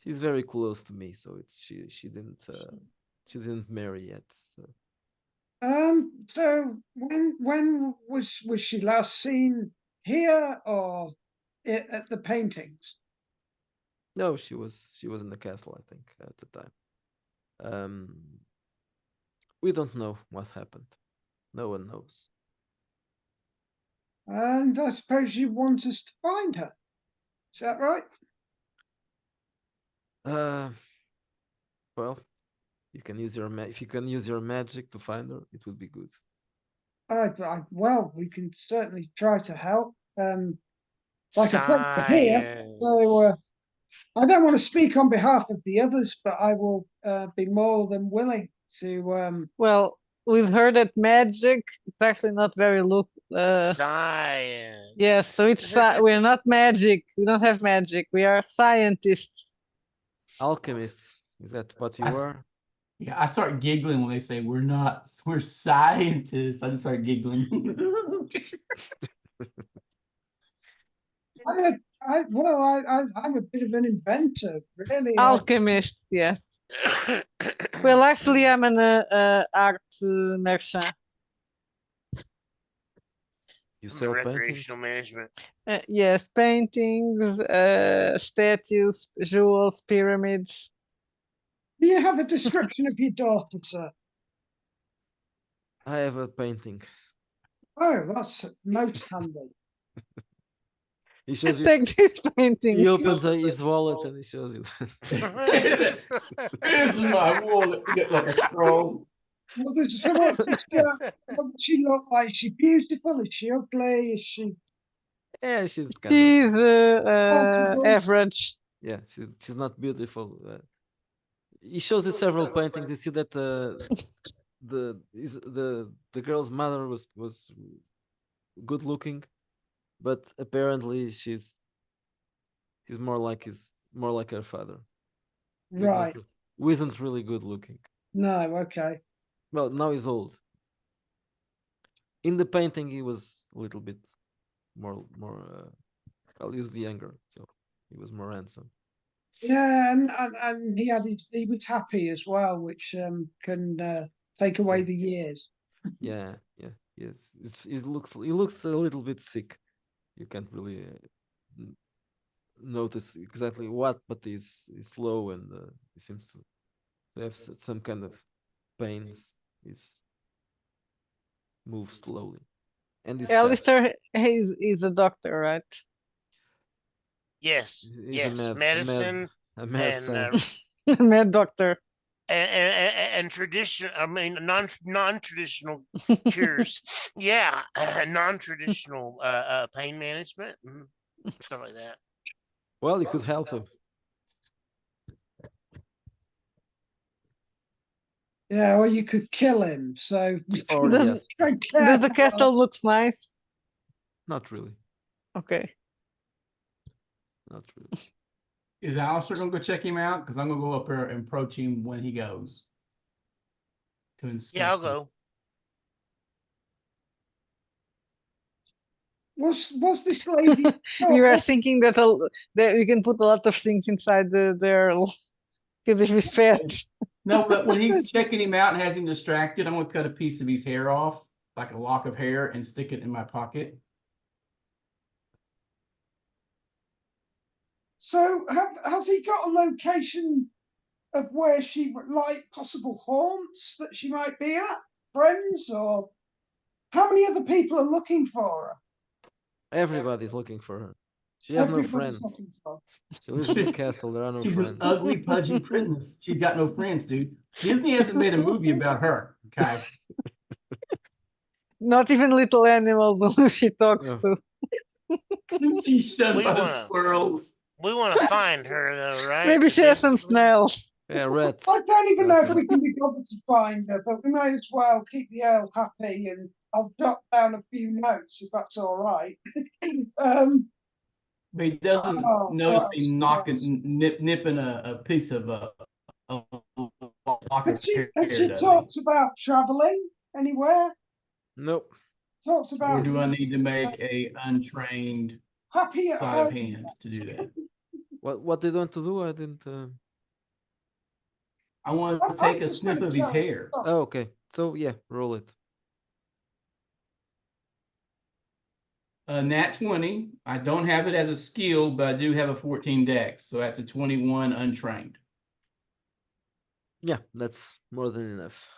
very close to me, so it's she didn't marry yet. So So when was she last seen here or at the paintings? no, she was in the castle, I think, at the time. We don't know what happened. No one knows. And I suppose you want us to find her. Is that right? Uh, well, you can use your if you can use your magic to find her, it would be good. Well, we can certainly try to help. Like I said, we're here, so Science. I don't want to speak on behalf of the others, but I will be more than willing to. Well, we've heard that magic is actually not very Science. yeah, so we're not magic. We don't have magic. We are scientists. Alchemists, is that what I you s- are? Yeah, I start giggling when they say we're scientists. I just start giggling. I'm a bit of an inventor, really. Alchemists, yes. Well, actually, I'm an art merchant. You I'm in sell paintings? recreational management. Yes, paintings, statues, jewels, pyramids. Do you have a description of your daughter, sir? I have a painting. Oh, that's most handy. He shows you. Take this painting. He opens his wallet and he shows you. This is my wallet. You get like a scroll. So what does she look like? Is she beautiful? Is she ugly? Is she Yeah, she's kind of. She's possible? average. Yeah, she's not beautiful. He shows you several paintings. You see that the girl's mother was good looking, but apparently he's more like her father. Who is not Right. who isn't really good looking. No, okay. Well, now he's old. In the painting, he was a little bit more. Well, he was younger, so he was more handsome. Yeah, and he was happy as well, which can take away Yeah. the years. Yeah, yeah, yes. He looks a little bit sick. You can't really notice exactly what, but he's slow and he seems to have some kind of pains. He's moves slowly, and he's fat. Alistair, he's a doctor, right? Yes, He's yes, medicine a mad and scientist. Mad doctor. and tradition. I mean, non-traditional cures. Yeah, non-traditional pain management, stuff like that. Well, you could help him. Yeah, or you could kill him. So Or Does- yes, tread Does the carefully. castle looks nice? not really, Okay. not really. Is Alistair gonna go check him out? Because I'm gonna go up there and approach him when he goes to inspect. Yeah, I'll him. go. Was this lady? You are Oh, thinking that that you can put a lot of things inside there because if he's fat. No, but when he's checking him out and has him distracted, I'm gonna cut a piece of his hair off, like a lock of hair, and stick it in my pocket. so has he got a location of where she would like possible haunts that she might be at? Friends or how many other people are looking for her? Everybody's looking for her. She has no Everybody's friends. looking for. She lives in the castle. There are no She's friends. an ugly, pudgy princess. She's got no friends, dude. Disney hasn't made a movie about her. Okay. Not even little animals who she talks Oh. to. She's shunned We by the wanna- squirrels. We want to find her though, right? Maybe she has some Basically? snails. Yeah, rat. I don't even know if Okay. we can be bothered to find her, but we may as well keep the Earl happy, and I'll jot down a few notes if that's all right. But he doesn't Oh, notice what me else? knocking, nipping a piece of a lock And of she, hair, and she does talks about traveling anywhere. Nope. Talks he? about Or do I need to make a untrained happy at sleight of home. hand to do that? What did you want to do? I didn't. I want I'm to take a just snip gonna of his go. hair. Oh, okay. So yeah, roll it. Nat 20. I don't have it as a skill, but I do have a 14 dex, so that's a 21 untrained. Yeah, that's more than enough.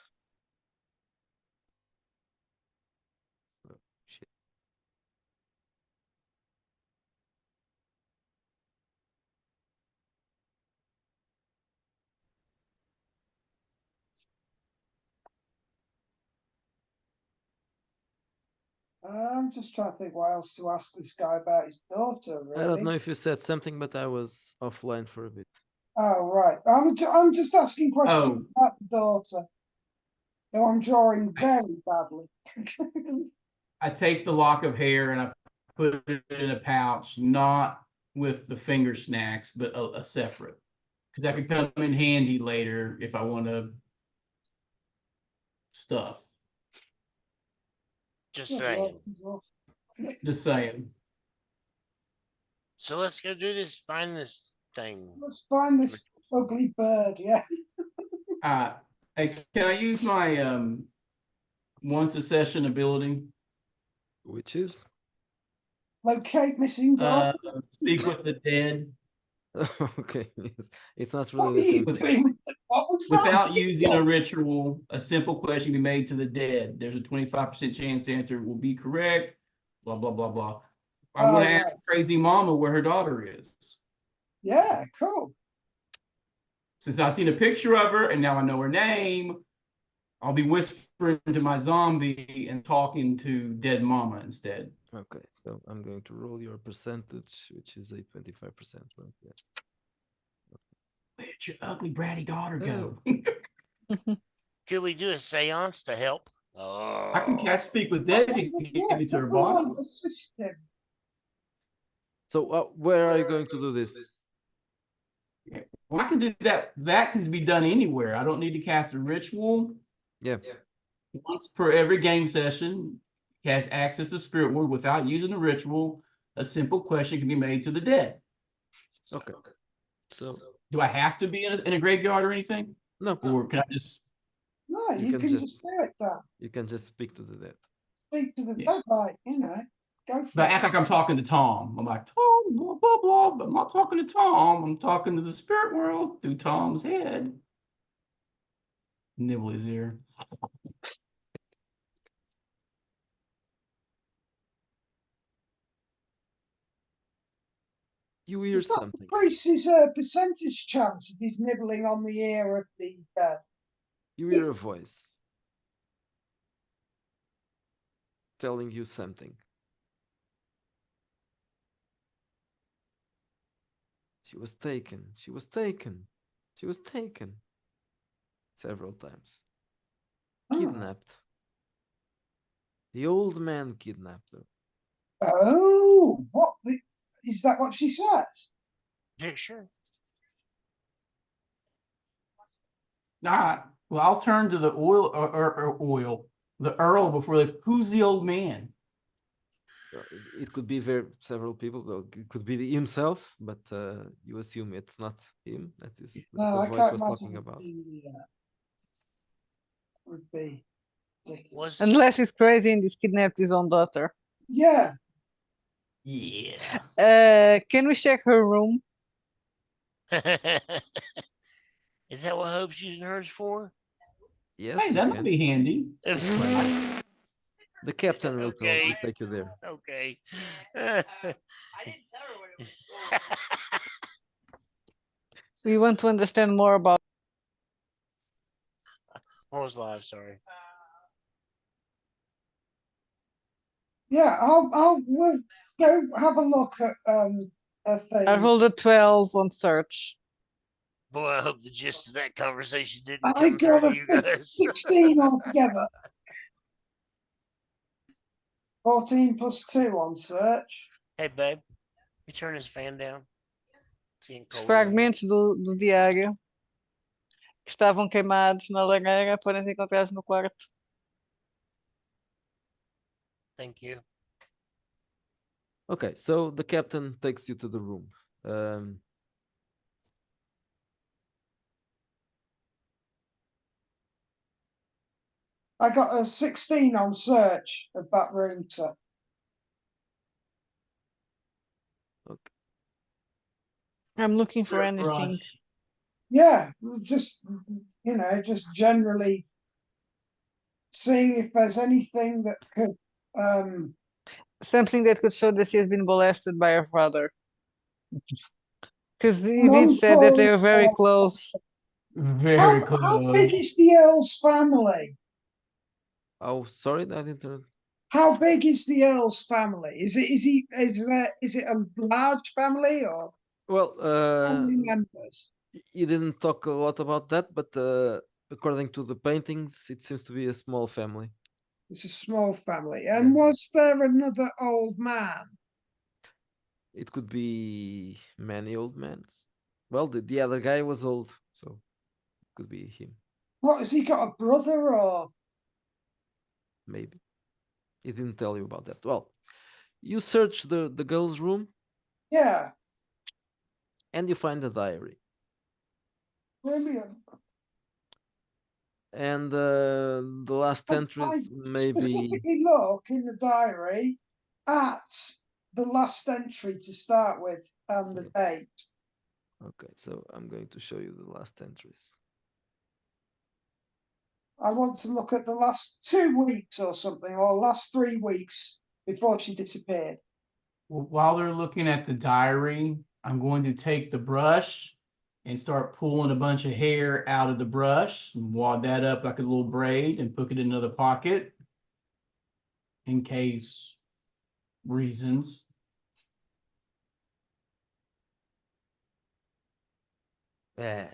Oh, shit. I'm just trying to think what else to ask this guy about his daughter, I don't know really. if you said something, but I was offline for a bit. Oh, right. I'm just asking questions Oh. about the daughter. Who I'm drawing very badly. I take the lock of hair and I put it in a pouch, not with the finger snacks, but a separate. Because that could come in handy later if I want to stuff. Just saying. Just saying. So let's go do this. Find this thing. Let's find this ugly bird, yeah. Hey, can I use my once a session ability? Which is? Locate missing daughter. Speak with the dead Okay, yes. It's not What really are the you same thing. doing? What was that? without using a ritual. A simple question can be made to the dead. There's a 25% chance the answer will be correct. Blah blah blah blah. I'm going to ask Crazy Mama where her daughter is. Yeah, cool. Since I've seen a picture of her and now I know her name, I'll be whispering to my zombie and talking to dead mama instead. Okay, so I'm going to roll your percentage, which is a 25%. Right? Yeah. Where'd your ugly bratty daughter go? Could we do a seance to help? I can cast Speak with Dead if you can get me to her body. Everyone assist him. So where are you going to do this? Well, I can do that. That can be done anywhere. I don't need to cast a ritual. Yeah. Once per every game session, has access to Spirit World without using a ritual. A simple question can be made to the dead. Okay. So Do I have to be in a graveyard or anything? no, Or can I just No, You you can can just- just do it, Dan. you can just speak to the dead. Speak to the Yeah. dead, like, go for but I it. act like I'm talking to Tom? I'm like, Tom, blah, blah, blah. But I'm not talking to Tom. I'm talking to the spirit world through Tom's head. Nibble his ear. You hear It's not something. increases percentage chance if he's nibbling on the ear of the You hear a voice telling you something. She was taken. She was taken. She was taken. Several times. Kidnapped. The old man kidnapped her. Oh, is that what she says? Picture. All right. Well, I'll turn to the the Earl before they. Who's the old man? It could be several people. Well, it could be himself, but you assume it's not him. That is No, the I voice can't was imagine talking it about. Would be ridiculous. Was Unless he's crazy and he's kidnapped his own daughter. Yeah, Yeah. Can we check her room? Is that what Hope's using hers for? Yes, Hey, you that might can. be handy. The captain will Okay. take you there. Okay. I didn't tell her what it was for. We want to understand more about. I was live. Sorry. Yeah, we'll go have a look at a thing. I rolled a 12 on search. Boy, I hope the gist of that conversation didn't I come got through a to you guys. 16 altogether. 14 plus 2 on search. Hey, babe, you turn this fan down. Seeing Os cold in here. fragmentos do diário que estavam queimados na lareira podem ser encontrados no quarto. Thank you. Okay, so the captain takes you to the room. I got a 16 on search of that room, sir. Okay. I'm looking for There's anything. brush. Yeah, just just generally seeing if there's anything that could Something that could show that she has been molested by her father. Because he did say that they were very close. Very close. how big is the Earl's family? Oh, sorry, I didn't. How big is the Earl's family? Is it a large family or Well, family members? he didn't talk a lot about that, but according to the paintings, it seems to be a small family. It's a small family. And was there another old man? It could be many old men. Well, the other guy was old, so it could be him, What, has he got a brother or? maybe. He didn't tell you about that. Well, you search the girl's room Yeah, and you find a diary. brilliant. And the last I entries maybe. specifically look in the diary at the last entry to start with and the date. Okay, so I'm going to show you the last entries. I want to look at the last 2 weeks or something, or last 3 weeks before she disappeared. Well, while they're looking at the diary, I'm going to take the brush and start pulling a bunch of hair out of the brush and wad that up like a little braid and put it in another pocket in case reasons. Yeah.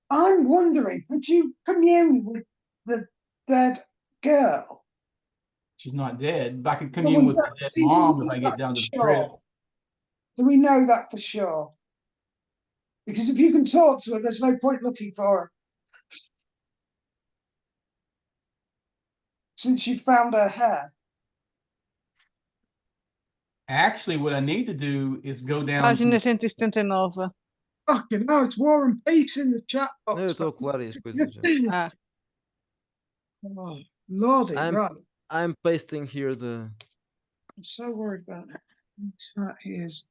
I'm wondering, could you commune with the dead girl? She's not dead, but I could commune with the dead Do we mom if know I get that down for to the crypt. sure? Do we know that for sure? Because if you can talk to her, there's no point looking for her. Since you found her hair. Actually, what I need to do is go down Página to 179. Fucking hell, it's War and Peace in the chat box. Não, eu estou a colar as coisas já. Ah, Oh, Lordy, I'm- right. I'm pasting here the. I'm so worried about that. That is.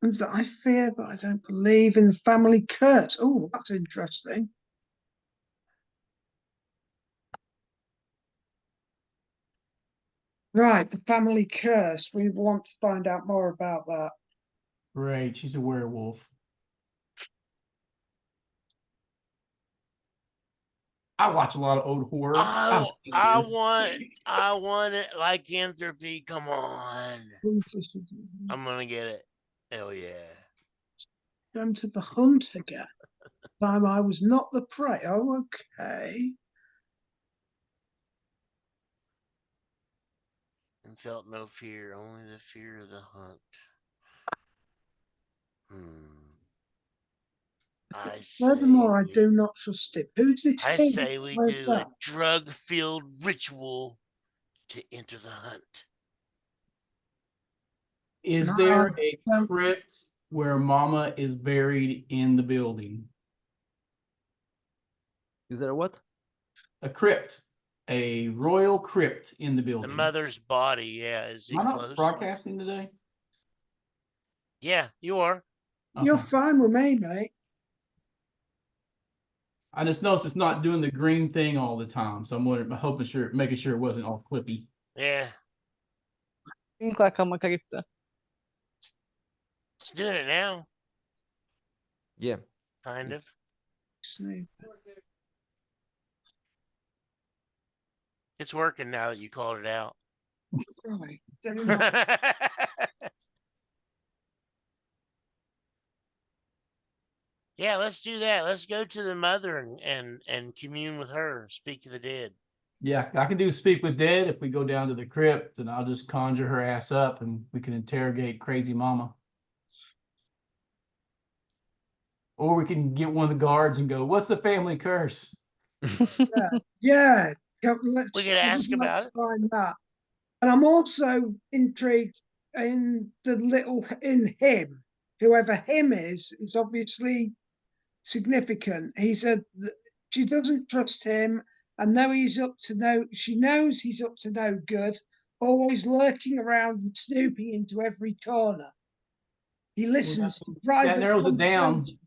That I fear, but I don't believe in the family curse. Oh, that's interesting. Right, the family curse. We want to find out more about that. Great, she's a werewolf. I watch a lot of old horror. I've seen this. I want it lycanthropy. Come on. I'm gonna get it. Hell yeah. Come to the hunt again. Time I was not the prey. Oh, okay. And felt no fear, only the fear of the hunt. I say. Furthermore, I do not trust it. Who's this? I king? say we Where's do a that? drug-filled ritual to enter the hunt. Is No, there a no. crypt where Mama is buried in the building? Is there what? A crypt, a royal crypt in the The building. mother's body, yeah. Is it Am I not close? broadcasting today? Yeah, you are. You're Okay. fine with me, mate. I just noticed it's not doing the green thing all the time, so I'm wondering, making sure it wasn't all clippy. Yeah, Think like uma cripta. it's doing it now, Yeah. kind of. Snoop. It's working now that you called it out. Right. Don't know. Yeah, let's do that. Let's go to the mother and commune with her, speak to the dead. Yeah, I can do speak with dead if we go down to the crypt, and I'll just conjure her ass up, and we can interrogate crazy mama. Or we can get one of the guards and go, "What's the family curse?" Yeah. We could ask I'd like about to it. find that. And I'm also intrigued in in him. Whoever him is obviously significant. He said that she doesn't trust him, and though she knows he's up to no good, always lurking around and snooping into every corner. He listens to that private narrows it down. conversations.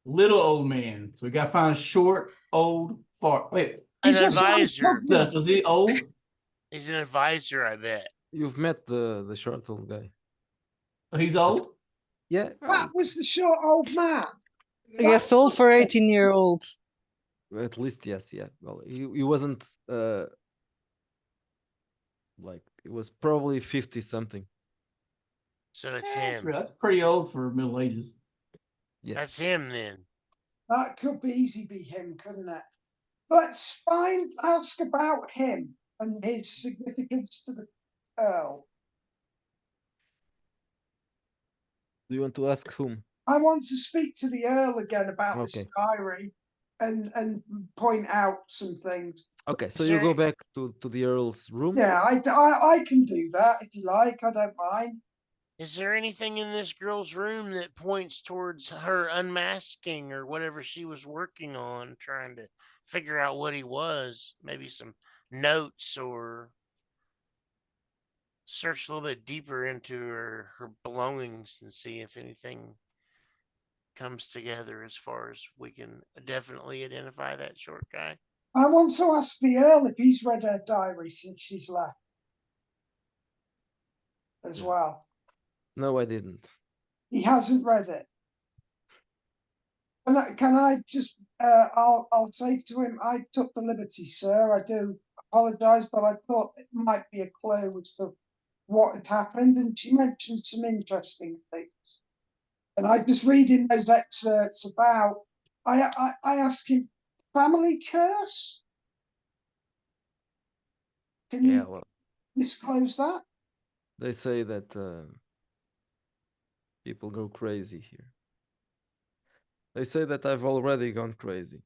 Little old man. So we gotta find a short, old, fart. Wait, He's An also advisor. yes, was he old? He's an advisor, I bet. You've met the short old guy. He's old? Yeah. That Well, was the short old man. Yes, old for 18-year-old. at least yes. Yeah. Well, he wasn't. Like it was probably 50 something. So it's That's, him. that's pretty old for Middle Ages. Yeah. That's him then. That could easily be him, couldn't it? Let's ask about him and his significance to the Earl. Do you want to ask whom? I want to speak to the Earl again about this Okay. diary and point out some things. Okay, so Is you there- go back to the Earl's room. Yeah, I can do that if you like. I don't mind. Is there anything in this girl's room that points towards her unmasking or whatever she was working on, trying to figure out what he was? Maybe some notes or search a little bit deeper into her belongings and see if anything comes together as far as we can definitely identify that short guy. I want to ask the Earl if he's read her diary since she's left as well. No, I didn't. He hasn't read it. Can I just I'll say to him, I took the liberty, sir. I do apologise, but I thought it might be a clue as to what had happened, and she mentioned some interesting things. And I just reading those excerpts about I asked him, family curse? Can Yeah, you well, disclose that? they say that people go crazy here. They say that I've already gone crazy,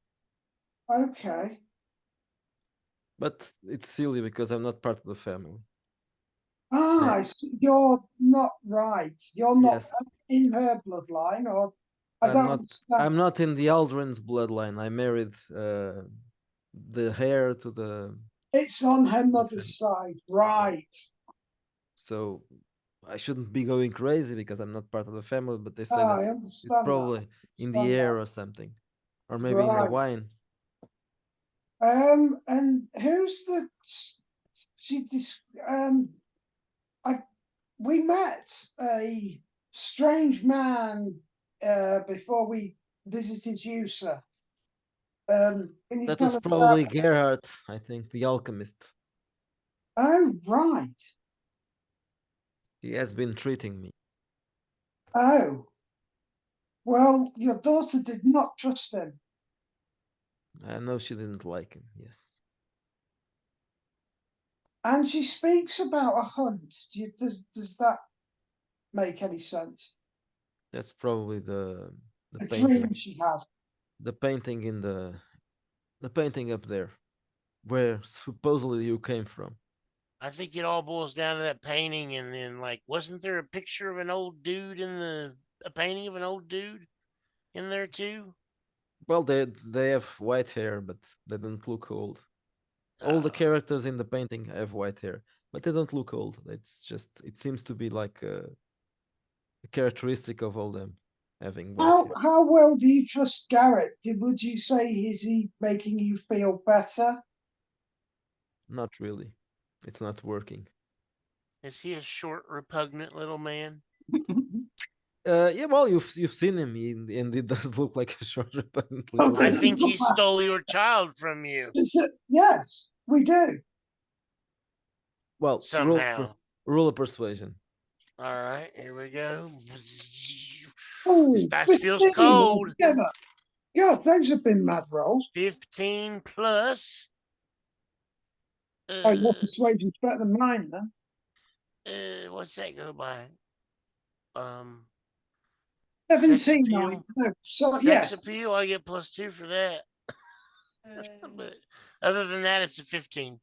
Okay. but it's silly because I'm not part of the family. Ah, you're not right. You're not Yes, in her bloodline, or I I'm don't not. understand. I'm not in the Aldrin's bloodline. I married the heir to the. It's on her mother's side, right? So I shouldn't be going crazy because I'm not part of the family. But they say Ah, that I it's understand probably in the air or something, or maybe in the Right. wine. And who's the she dis I we met a strange man before we visited you, sir. Can you That tell was us probably about? Gerhard, I think, the alchemist. Oh, right. He has been treating me. Oh, well, your daughter did not trust him. I know she didn't like him. Yes. And she speaks about a hunt. Does that make any sense? That's probably the A painting. dream she had. The painting in the painting up there, where supposedly you came from. I think it all boils down to that painting, and then like, wasn't there a picture of an old dude a painting of an old dude in there too? Well, they have white hair, but they don't look old. All the Uh, characters in the painting have white hair, but they don't look old. It's just it seems to be like a characteristic of all them. having worked here. How well do you trust Garrett? Would you say is he making you feel better? Not really. It's not working. Is he a short, repugnant little man? Yeah, well, you've seen him, and it does look like a short, repugnant little I man. think he stole your child from you Yes, we do. Well, somehow. roll a persuasion. All right, here we go. Oh, This dice feels 15 cold. altogether. God, those have been mad rolls. 15 plus. Oh, your persuasion's better than mine then. What's that go by? 17, sex appeal. no, so Sex yes. appeal, I get +2 for that. But other than that, it's a 15.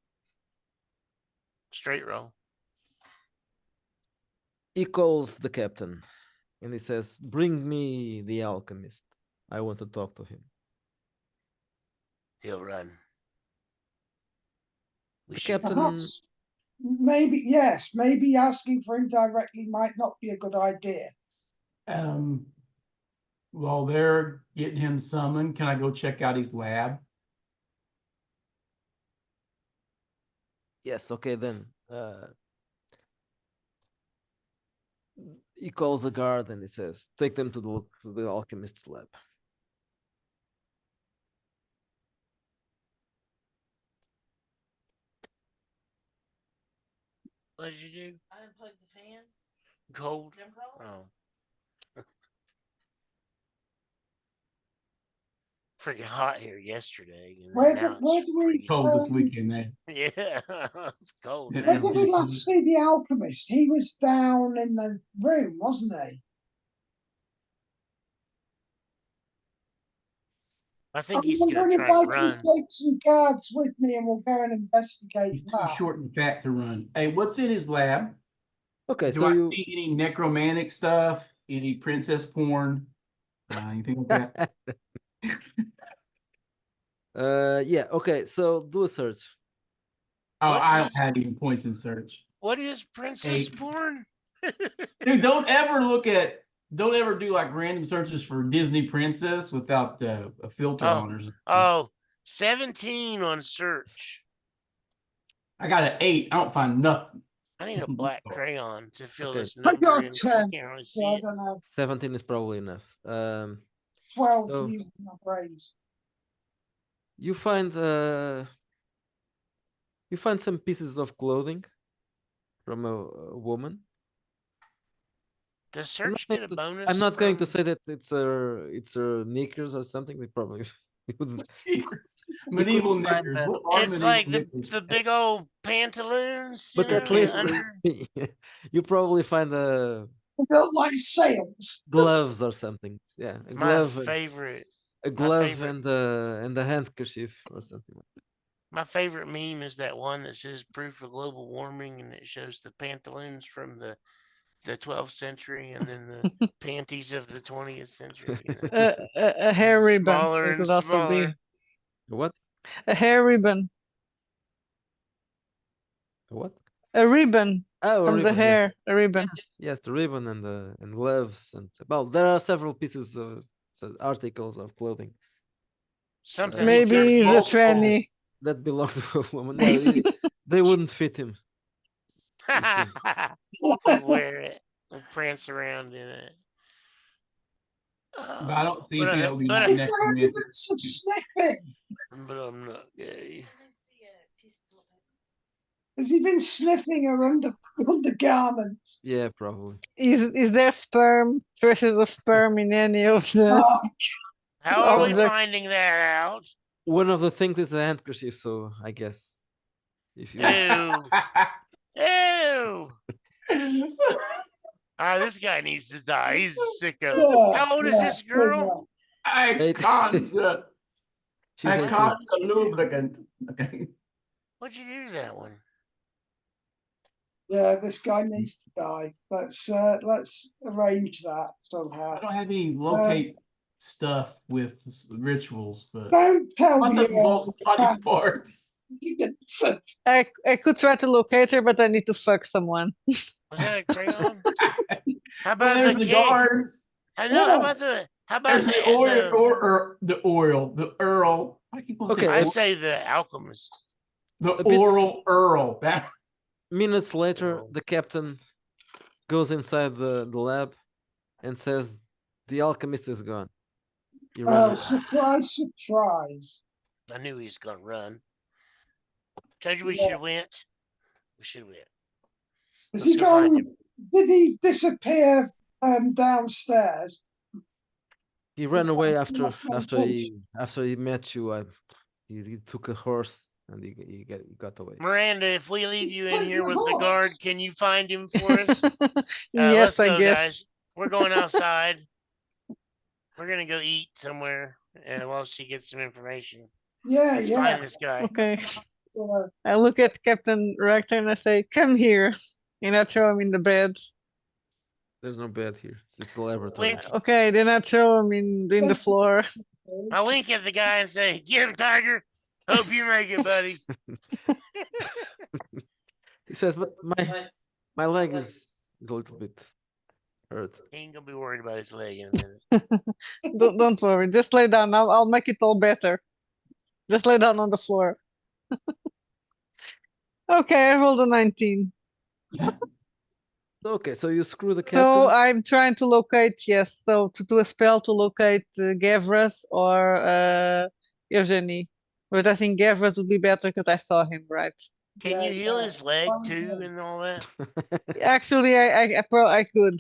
Straight roll. He calls the captain, and he says, "Bring me the alchemist. I want to talk to him." He'll run. We The should captain, Perhaps, maybe, yes, maybe asking for him directly might not be a good idea. While they're getting him summoned, can I go check out his lab? yes, okay then. He calls the guard and he says, "Take them to the alchemist's lab." What did you do? I unplugged the fan. Cold? Them cold? Oh. Freaking hot here yesterday. And Where now do it's we freezing. Cold this weekend, then. Yeah, it's cold. Yeah, Where now. did we last see the alchemist? He was down in the room, wasn't he? I I'm think he's gonna wondering if try I and can run. take some guards with me and we'll go and investigate He's too that. short and fat to run. Hey, what's in his lab? Okay, Do so I you see any necromantic stuff? Any princess porn? Anything like that? yeah, okay, so do a search. Oh, What I don't is- have any points in search. What is princess Hey. porn? Dude, don't ever do like random searches for Disney princess without a filter Oh. on or something. Oh, 17 on search. I got an 8. I don't find nothing. I need a black crayon to fill Okay. this I number got in. 'Cause I 10, can't really so see I it. don't know. 17 is probably enough. 12 So- using my brains. You find some pieces of clothing from a woman. Does I'm not search going get a to- bonus? I'm not going to from- say that it's her knickers or something. They probably you wouldn't. Medieval couldn't find knickers. that. What are It's medieval like knickers? the big old pantaloons. But you at know, least under- you probably find I don't like sales. gloves or something. Yeah, a my glove, favorite. a glove favorite. and a handkerchief or something. My favorite meme is that one that says proof of global warming, and it shows the pantaloons from the 12th century and then the panties of the 20th century. You know? A hair ribbon. Smaller It and could also smaller. be What? a hair ribbon. A what? A ribbon Oh, a from the ribbon, yes. hair. A ribbon. Yes, the ribbon and gloves and well, there are several pieces of articles of clothing Something Maybe he he's could a use. tranny. that belong to a woman. Yeah, they wouldn't fit him. He'd wear it and prance around in it. But I don't see But anything I- that would be but like I- Is there necromantic. evidence of sniffing? But I'm not gay. Has he been sniffing her undergarments? Yeah, probably. Is there sperm, traces of sperm in any of the? Oh, How are we Objects. finding that out? One of the things is a handkerchief, so I guess if you Ew. Ew. This guy needs to die. He's a sicko. yeah, How old is yeah, this girl? I Eight. can't. she's I 18. can't lubricant. Okay. What'd you do to that one? yeah, this guy needs to die. Let's arrange that I somehow. don't have any locate stuff with rituals, but Don't tell plus me it involves body parts. you get sick. I could try to locate her, but I need to fuck someone. Was that a crayon? How Well, about there's the the cape? guards. I know. Yeah. How about There's the oil, the the Earl. I keep on Okay, saying I and- say the alchemist. the a bit- oral Earl. That Minutes later, Earl. the captain goes inside the lab and says, "The alchemist is gone." He Oh, runs. surprise, surprise. I knew he was gonna run. Told you we Yeah. should have went. We should have went. Has Let's he go find gone? Did he disappear downstairs? He ran Is that away the after last location? after he met you. He took a horse and he got away. Miranda, if we leave you in Take here the with the guard, horse. can you find him for us? Yes, Let's I go, guess. guys. We're going outside. We're gonna go eat somewhere, and while she gets some information, Yeah, let's yeah. find this guy. Okay. Uh, I look at Captain Rector and I say, "Come here," and I throw him in the bed. There's no bed here. It's the laboratory. Wink. Okay, then I throw him in the floor. I wink at the guy and say, "Get him, Tiger. Hope you make it, buddy." He says, "But my leg is a little bit hurt." He ain't gonna be worried about his leg in a minute. Don't worry, just lay down. I'll make it all better. Just lay down on the floor. Okay, I rolled a 19. Okay, so you screw the So captain. I'm trying to locate, yes, so to do a spell to locate Gavras or Eugenie. But I think Gavras would be better because I saw him, right? Can you Yeah, heal yeah. his leg Fine, too fine. and all that? Actually, I could,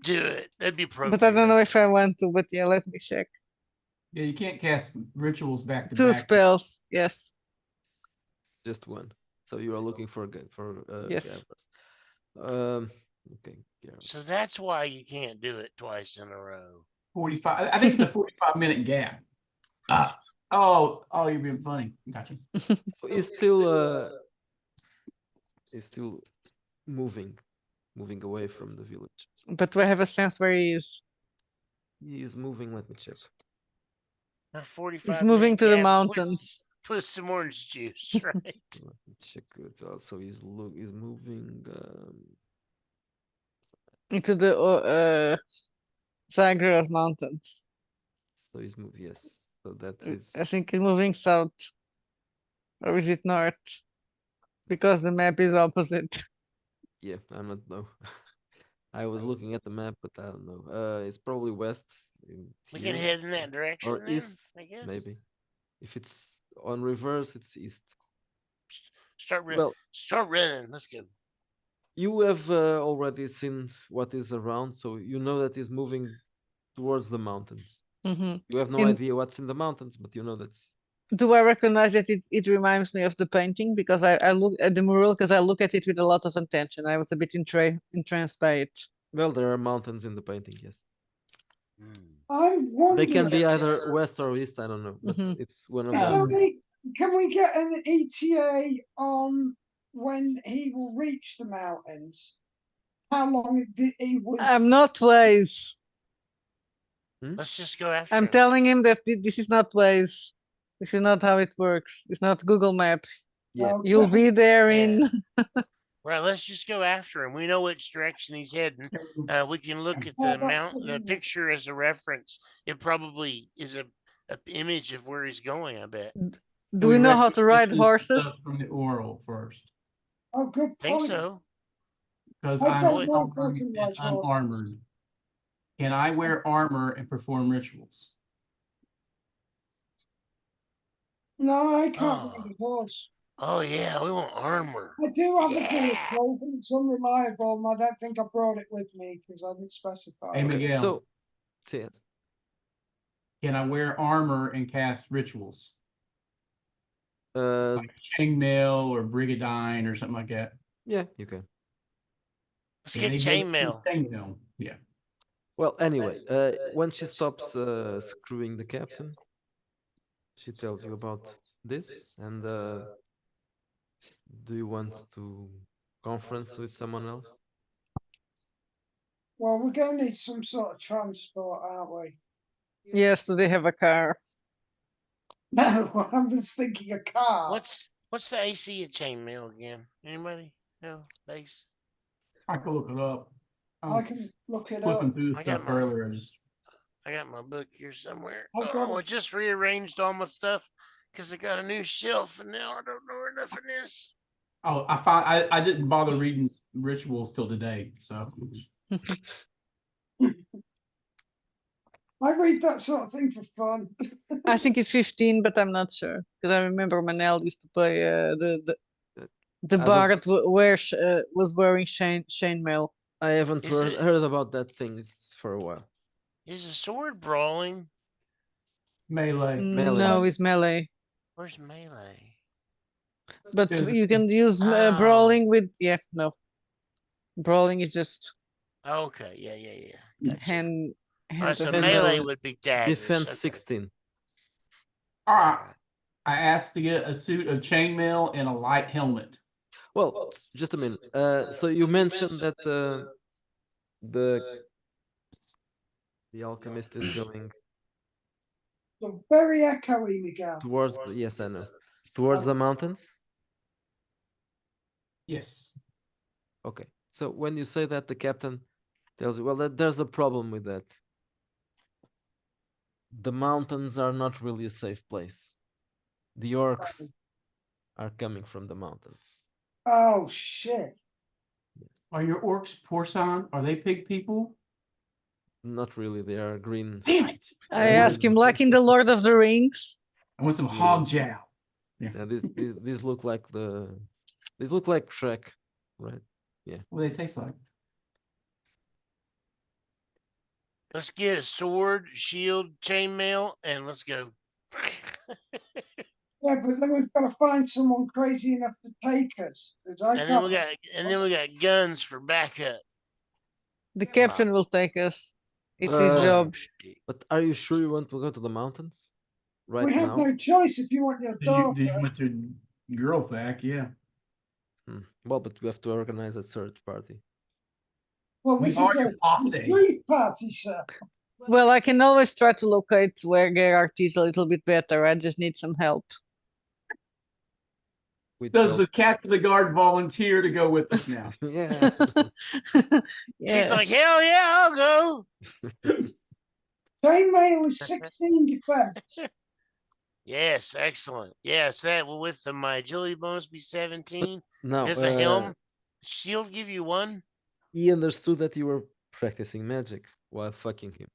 Do it. That'd be but I don't know appropriate. if I want to. But yeah, let me check. yeah, you can't cast rituals back to 2 back. spells, yes. Just one. So you are looking for Yes. Gavras. Okay, Gavras. So that's why you can't do it twice in a row. 45. I think it's a 45-minute gap. Oh, you're being funny. Gotcha. He's still moving away from the village. But do I have a sense where he is? He is moving. Let me check. A 45 He's moving minute to the gap mountains. with some orange juice, right? Let me check it. Also, he's moving. Into the Zagros mountains. So he's moving. Yes. So that I is. think he's moving south. Or is it north? Because the map is opposite. Yeah, I don't know. I was looking at the map, but I don't know. It's probably west. We can here, head in that direction or then, east, I guess. maybe. If it's on reverse, it's east. Start Well, running. Let's go. you have already seen what is around, so you know that he's moving towards the mountains. Mhm. You have no In- idea what's in the mountains, but you know that's. Do I recognize that it reminds me of the painting? Because I look at the mural because I look at it with a lot of attention. I was a bit entranced by it. Well, there are mountains in the painting, yes. I'm They wondering. can be either west or east, I don't know, but Mhm. it's one of Is them. there can we get an ETA on when he will reach the mountains? How long he was? I'm not Waze. Let's just go after I'm him. telling him that this is not Waze. This is not how it works. It's not Google Maps. Yeah. Okay. You'll be there in. Right, let's just go after him. We know which direction he's heading. We can look at Oh, the that's the good enough. picture as a reference. It probably is a image of where he's going, I bet. Do we know how to ride horses? From the oral first, Oh, good Think point. so. because I I'm don't know if I armed can and ride horses. unarmored. Can I wear armor and perform rituals? No, I can't Oh. ride a horse. Oh yeah, we want armor. I do have a Yeah. vehicle, but it's unreliable, and I don't think I brought it with me because I didn't specify. Hey, it. Miguel. So, say it. Can I wear armor and cast rituals? Uh, Like chainmail or brigadine or something like that? yeah, you can. Let's Can get they give us some chainmail. chainmail? Yeah. Well, anyway, when she stops screwing the captain, she tells you about this, and do you want to conference with someone else? Well, we're going to need some sort of transport, aren't we? Yes, do they have a car? No, I was thinking a car. What's the AC of chainmail again? Anybody? No, base. I can look it up. I I was can look it up. flipping through I got stuff my- earlier. I got my book here somewhere. I've got Oh, it. I just rearranged all my stuff because I got a new shelf and now I don't know where nothing is. Oh, I didn't bother reading rituals till today. So I read that sort of thing for fun. I think it's 15, but I'm not sure because I remember Manel used to play the I don't- bard was wearing chainmail. I haven't Is heard, it- heard about that things for a while. Is a sword brawling? melee. Melee. No, it's melee. Where's melee? But There's- you can use Oh. brawling with no. Brawling is just Okay, yeah. Gotcha. hand All right, hand so to And hand. melee now would it's be daggers. Defense okay. 16. All right. I asked to get a suit of chainmail and a light helmet. Well, just a minute. So you mentioned that the alchemist is going I'm very echoey, Miguel. towards the, yes, I know. Towards the mountains? Yes. Okay. So when you say that, the captain tells you, well, there's a problem with that. The mountains are not really a safe place. The orcs are coming from the mountains. Oh shit. Yes. Are your orcs porcine? Are they pig people? Not really. They are green. Damn it! I asked him like in the Lord of the Rings. I want some Yeah. hog jowl. Yeah, these look like these look like Shrek, right? What do they taste like? Let's get a sword, shield, chainmail, and let's go. Yeah, but then we've got to find someone crazy enough to take us. 'Cause I and then we can't. got guns for backup. The captain will take us. It's his Uh, job. Shit. But are you sure you want to go to the mountains right We have now? no choice if you want your Did daughter. you want your girl back? Yeah. Well, but we have to organize a search party. Well, We this are is your a posse. grief party, sir. Well, I can always try to locate where Gerard is a little bit better. I just need some help. Which Does help- the captain of the guard volunteer to go with us now? yeah. Yeah. He's like, hell yeah, I'll go. Chainmail is 16 defense. Yes, excellent. Yes, that will with my agility bonus be 17. Now, Does a helm shield give you one? he understood that you were practicing magic while fucking him.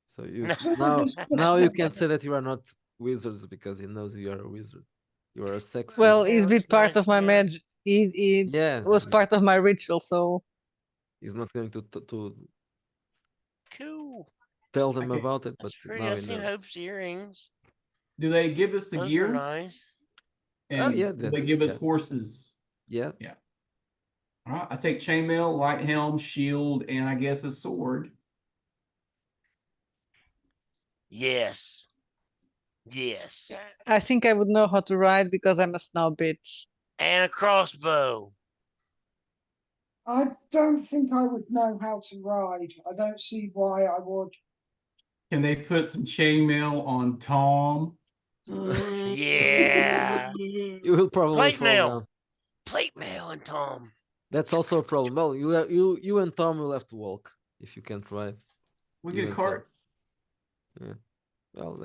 So you now now you can say that you are not wizards because he knows you are a wizard. You are a sex Well, wizard. he's been looks part nice of my there. magic. He Yeah, was part of my ritual, so he's not going to Cool. tell them Okay, about it, but That's pretty. now I've he seen knows. Hope's earrings. Do they give us the Those are gear? nice. And yeah, do they give us yeah. horses? Yeah, All right, I take chainmail, light helm, shield, and I guess a sword. Yes. Yes. I think I would know how to ride because I'm a snow bitch. And a crossbow. I don't think I would know how to ride. I don't see why I would. Can they put some chainmail on Tom? Yeah. you will probably Plate fall mail. down. Plate mail and Tom. That's also a problem. Well, you and Tom will have to walk if you can't ride. We You get a and cart. Well,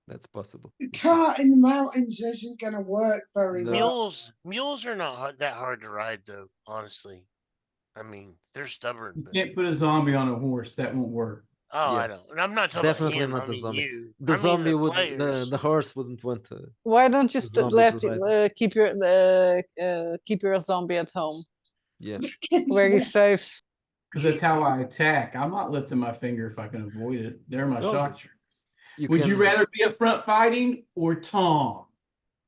that's possible. The cart in the mountains isn't going to work very No. well. Mules are not that hard to ride, though. Honestly, I mean they're stubborn. You But... can't put a zombie on a horse. That won't work. Oh, Yeah. I know. And I'm not talking Definitely about him. not I the mean zombie. you. The I mean zombie the would players. the horse wouldn't want to. Why don't you Zombie to ride. keep your zombie at home Yeah. where you're safe? Because that's how I attack. I'm not lifting my finger if I can avoid it. They're my Well, shock troopers. You Would can you rather be up front fighting or Tom?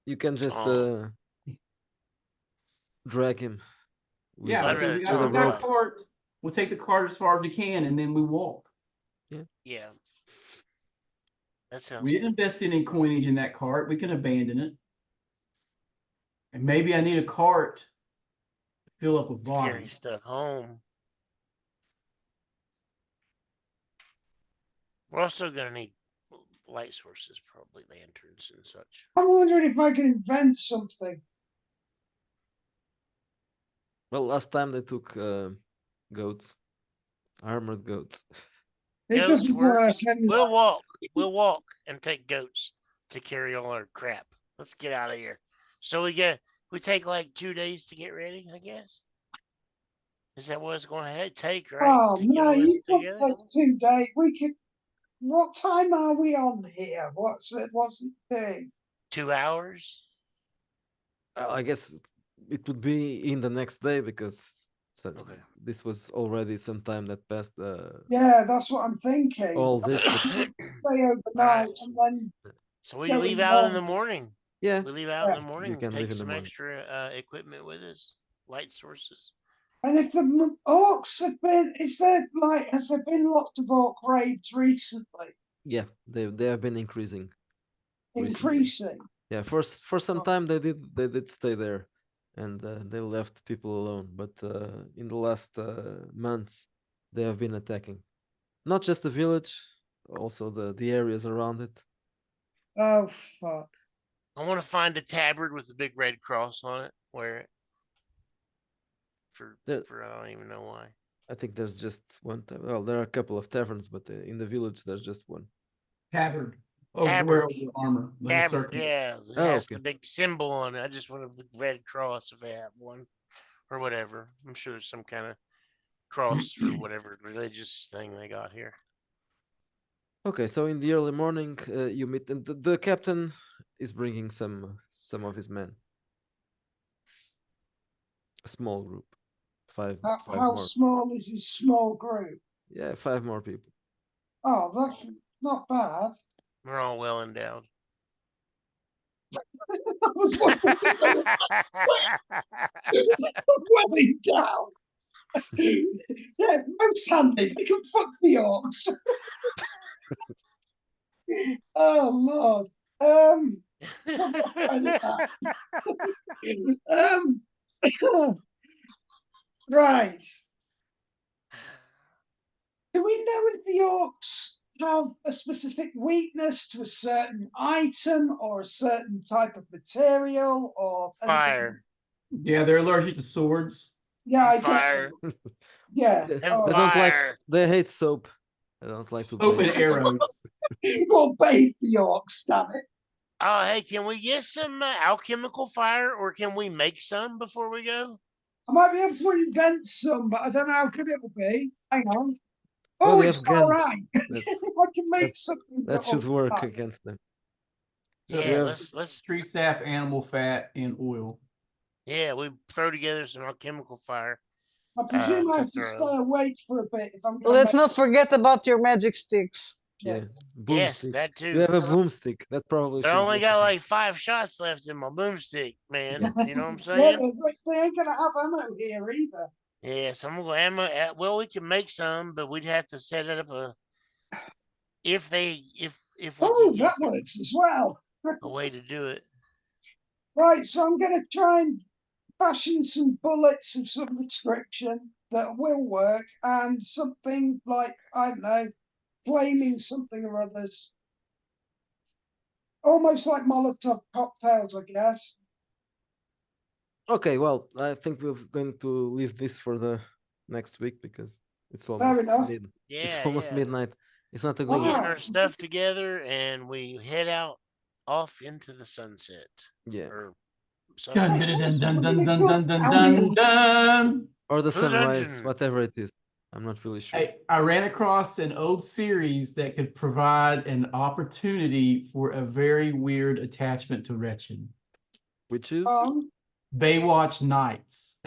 you can just Tom. drag him. With, Yeah, I'd because rather we Tom got a ride. cart. We'll take the cart as far as we can, and then we walk. Yeah. That sounds. We didn't invest any coinage in that cart. We can abandon it. And maybe I need a cart to fill up with to carry bodies. stuff home. We're also gonna need light sources, probably lanterns and such. I'm wondering if I can invent something. well, last time they took Goats. Armored goats. It Goats doesn't work works. anyway. We'll walk. We'll walk and take goats to carry all our crap. Let's get out of here. So we take like 2 days to get ready, I guess. Is that what it's going to take, right? Oh to get no, all this you couldn't together? take 2 days. We could. What time are we on here? What's it doing? 2 hours. I guess it would be in the next day because Okay. this was already some time that passed. Yeah, that's what I'm thinking. All this, but Stay overnight Alright. and then So we Go leave in the out in the morning. morning. yeah, We leave out in Yeah. the morning. can leave Take in the some morning. extra equipment with us, light sources. and if the orcs have been, has there been lots of orc raids recently? Yeah, they have been increasing. recently. Increasing. Yeah, for some Oh. time they did stay there, and they left people alone. But in the last months, they have been attacking, not just the village, also the areas around it. Oh fuck. I want to find a tabard with a big red cross on it. Wear it. For I don't even know why. I think there's just one. Well, there are a couple of taverns, but in the village there's just one. Tabard. Oh, Tabard. wear over armor. Like a Tabard, circle. yeah. It Oh, has okay. the big symbol on it. I just want a big red cross if they have one. Or whatever. I'm sure there's some kind of cross or whatever religious thing they got here. Okay, so in the early morning, you meet, and the captain is bringing some of his men. A small group, five How more. small is his small group? Yeah, 5 more people. Oh, that's not bad. We're all well endowed. I was wondering welling down. Yeah, most handy. They can fuck the orcs. Oh Lord. Right. Do we know if the orcs have a specific weakness to a certain item or a certain type of material or anything? Fire. Yeah, they're allergic to swords. Yeah, I Fire. get that. Yeah. They And don't like. fire. They hate soap. They don't like to Open bathe. arrows. We'll bathe the orcs, damn it. Oh, hey, can we get some alchemical fire or can we make some before we go? I might be able to invent some, but I don't know how good it will be. Hang on. Well, Oh, you it's have guns. all right. That's- I can make something That should that'll work fly. against them. Yeah, Yeah. let's Tree sap, animal fat, and oil. yeah, we throw together some alchemical fire. I presume I to have to throw. stay awake for a bit if I'm going Let's to not forget about your magic sticks. Yeah, Yes, boomstick. that too. You have a boomstick. That probably I should. only work got against- like 5 shots left in my boomstick, man. You know what I'm Yeah, saying? they ain't going to have ammo here either. Yeah, so I'm gonna go ammo. Well, we can make some, but we'd have to set it up if we Oh, could get that works as well. a way to do it. Right, so I'm going to try and fashion some bullets of some description that will work and something like, I don't know, flaming something or others. Almost like Molotov cocktails, I guess. Okay, well, I think we're going to leave this for the next week because it's Fair almost enough. it's Yeah, almost yeah. midnight. It's not a We're good. getting Wow. our stuff together and we head out off into the sunset. Yeah, Or Dun sunrise. dun dun dun dun dun dun dun dun. or the To the sunrise, dungeon. whatever it is. I'm not really sure. I ran across an old series that could provide an opportunity for a very weird attachment to Wretched. Which is Baywatch Nights.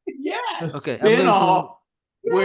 Yeah. The Okay, I'm going to spin-off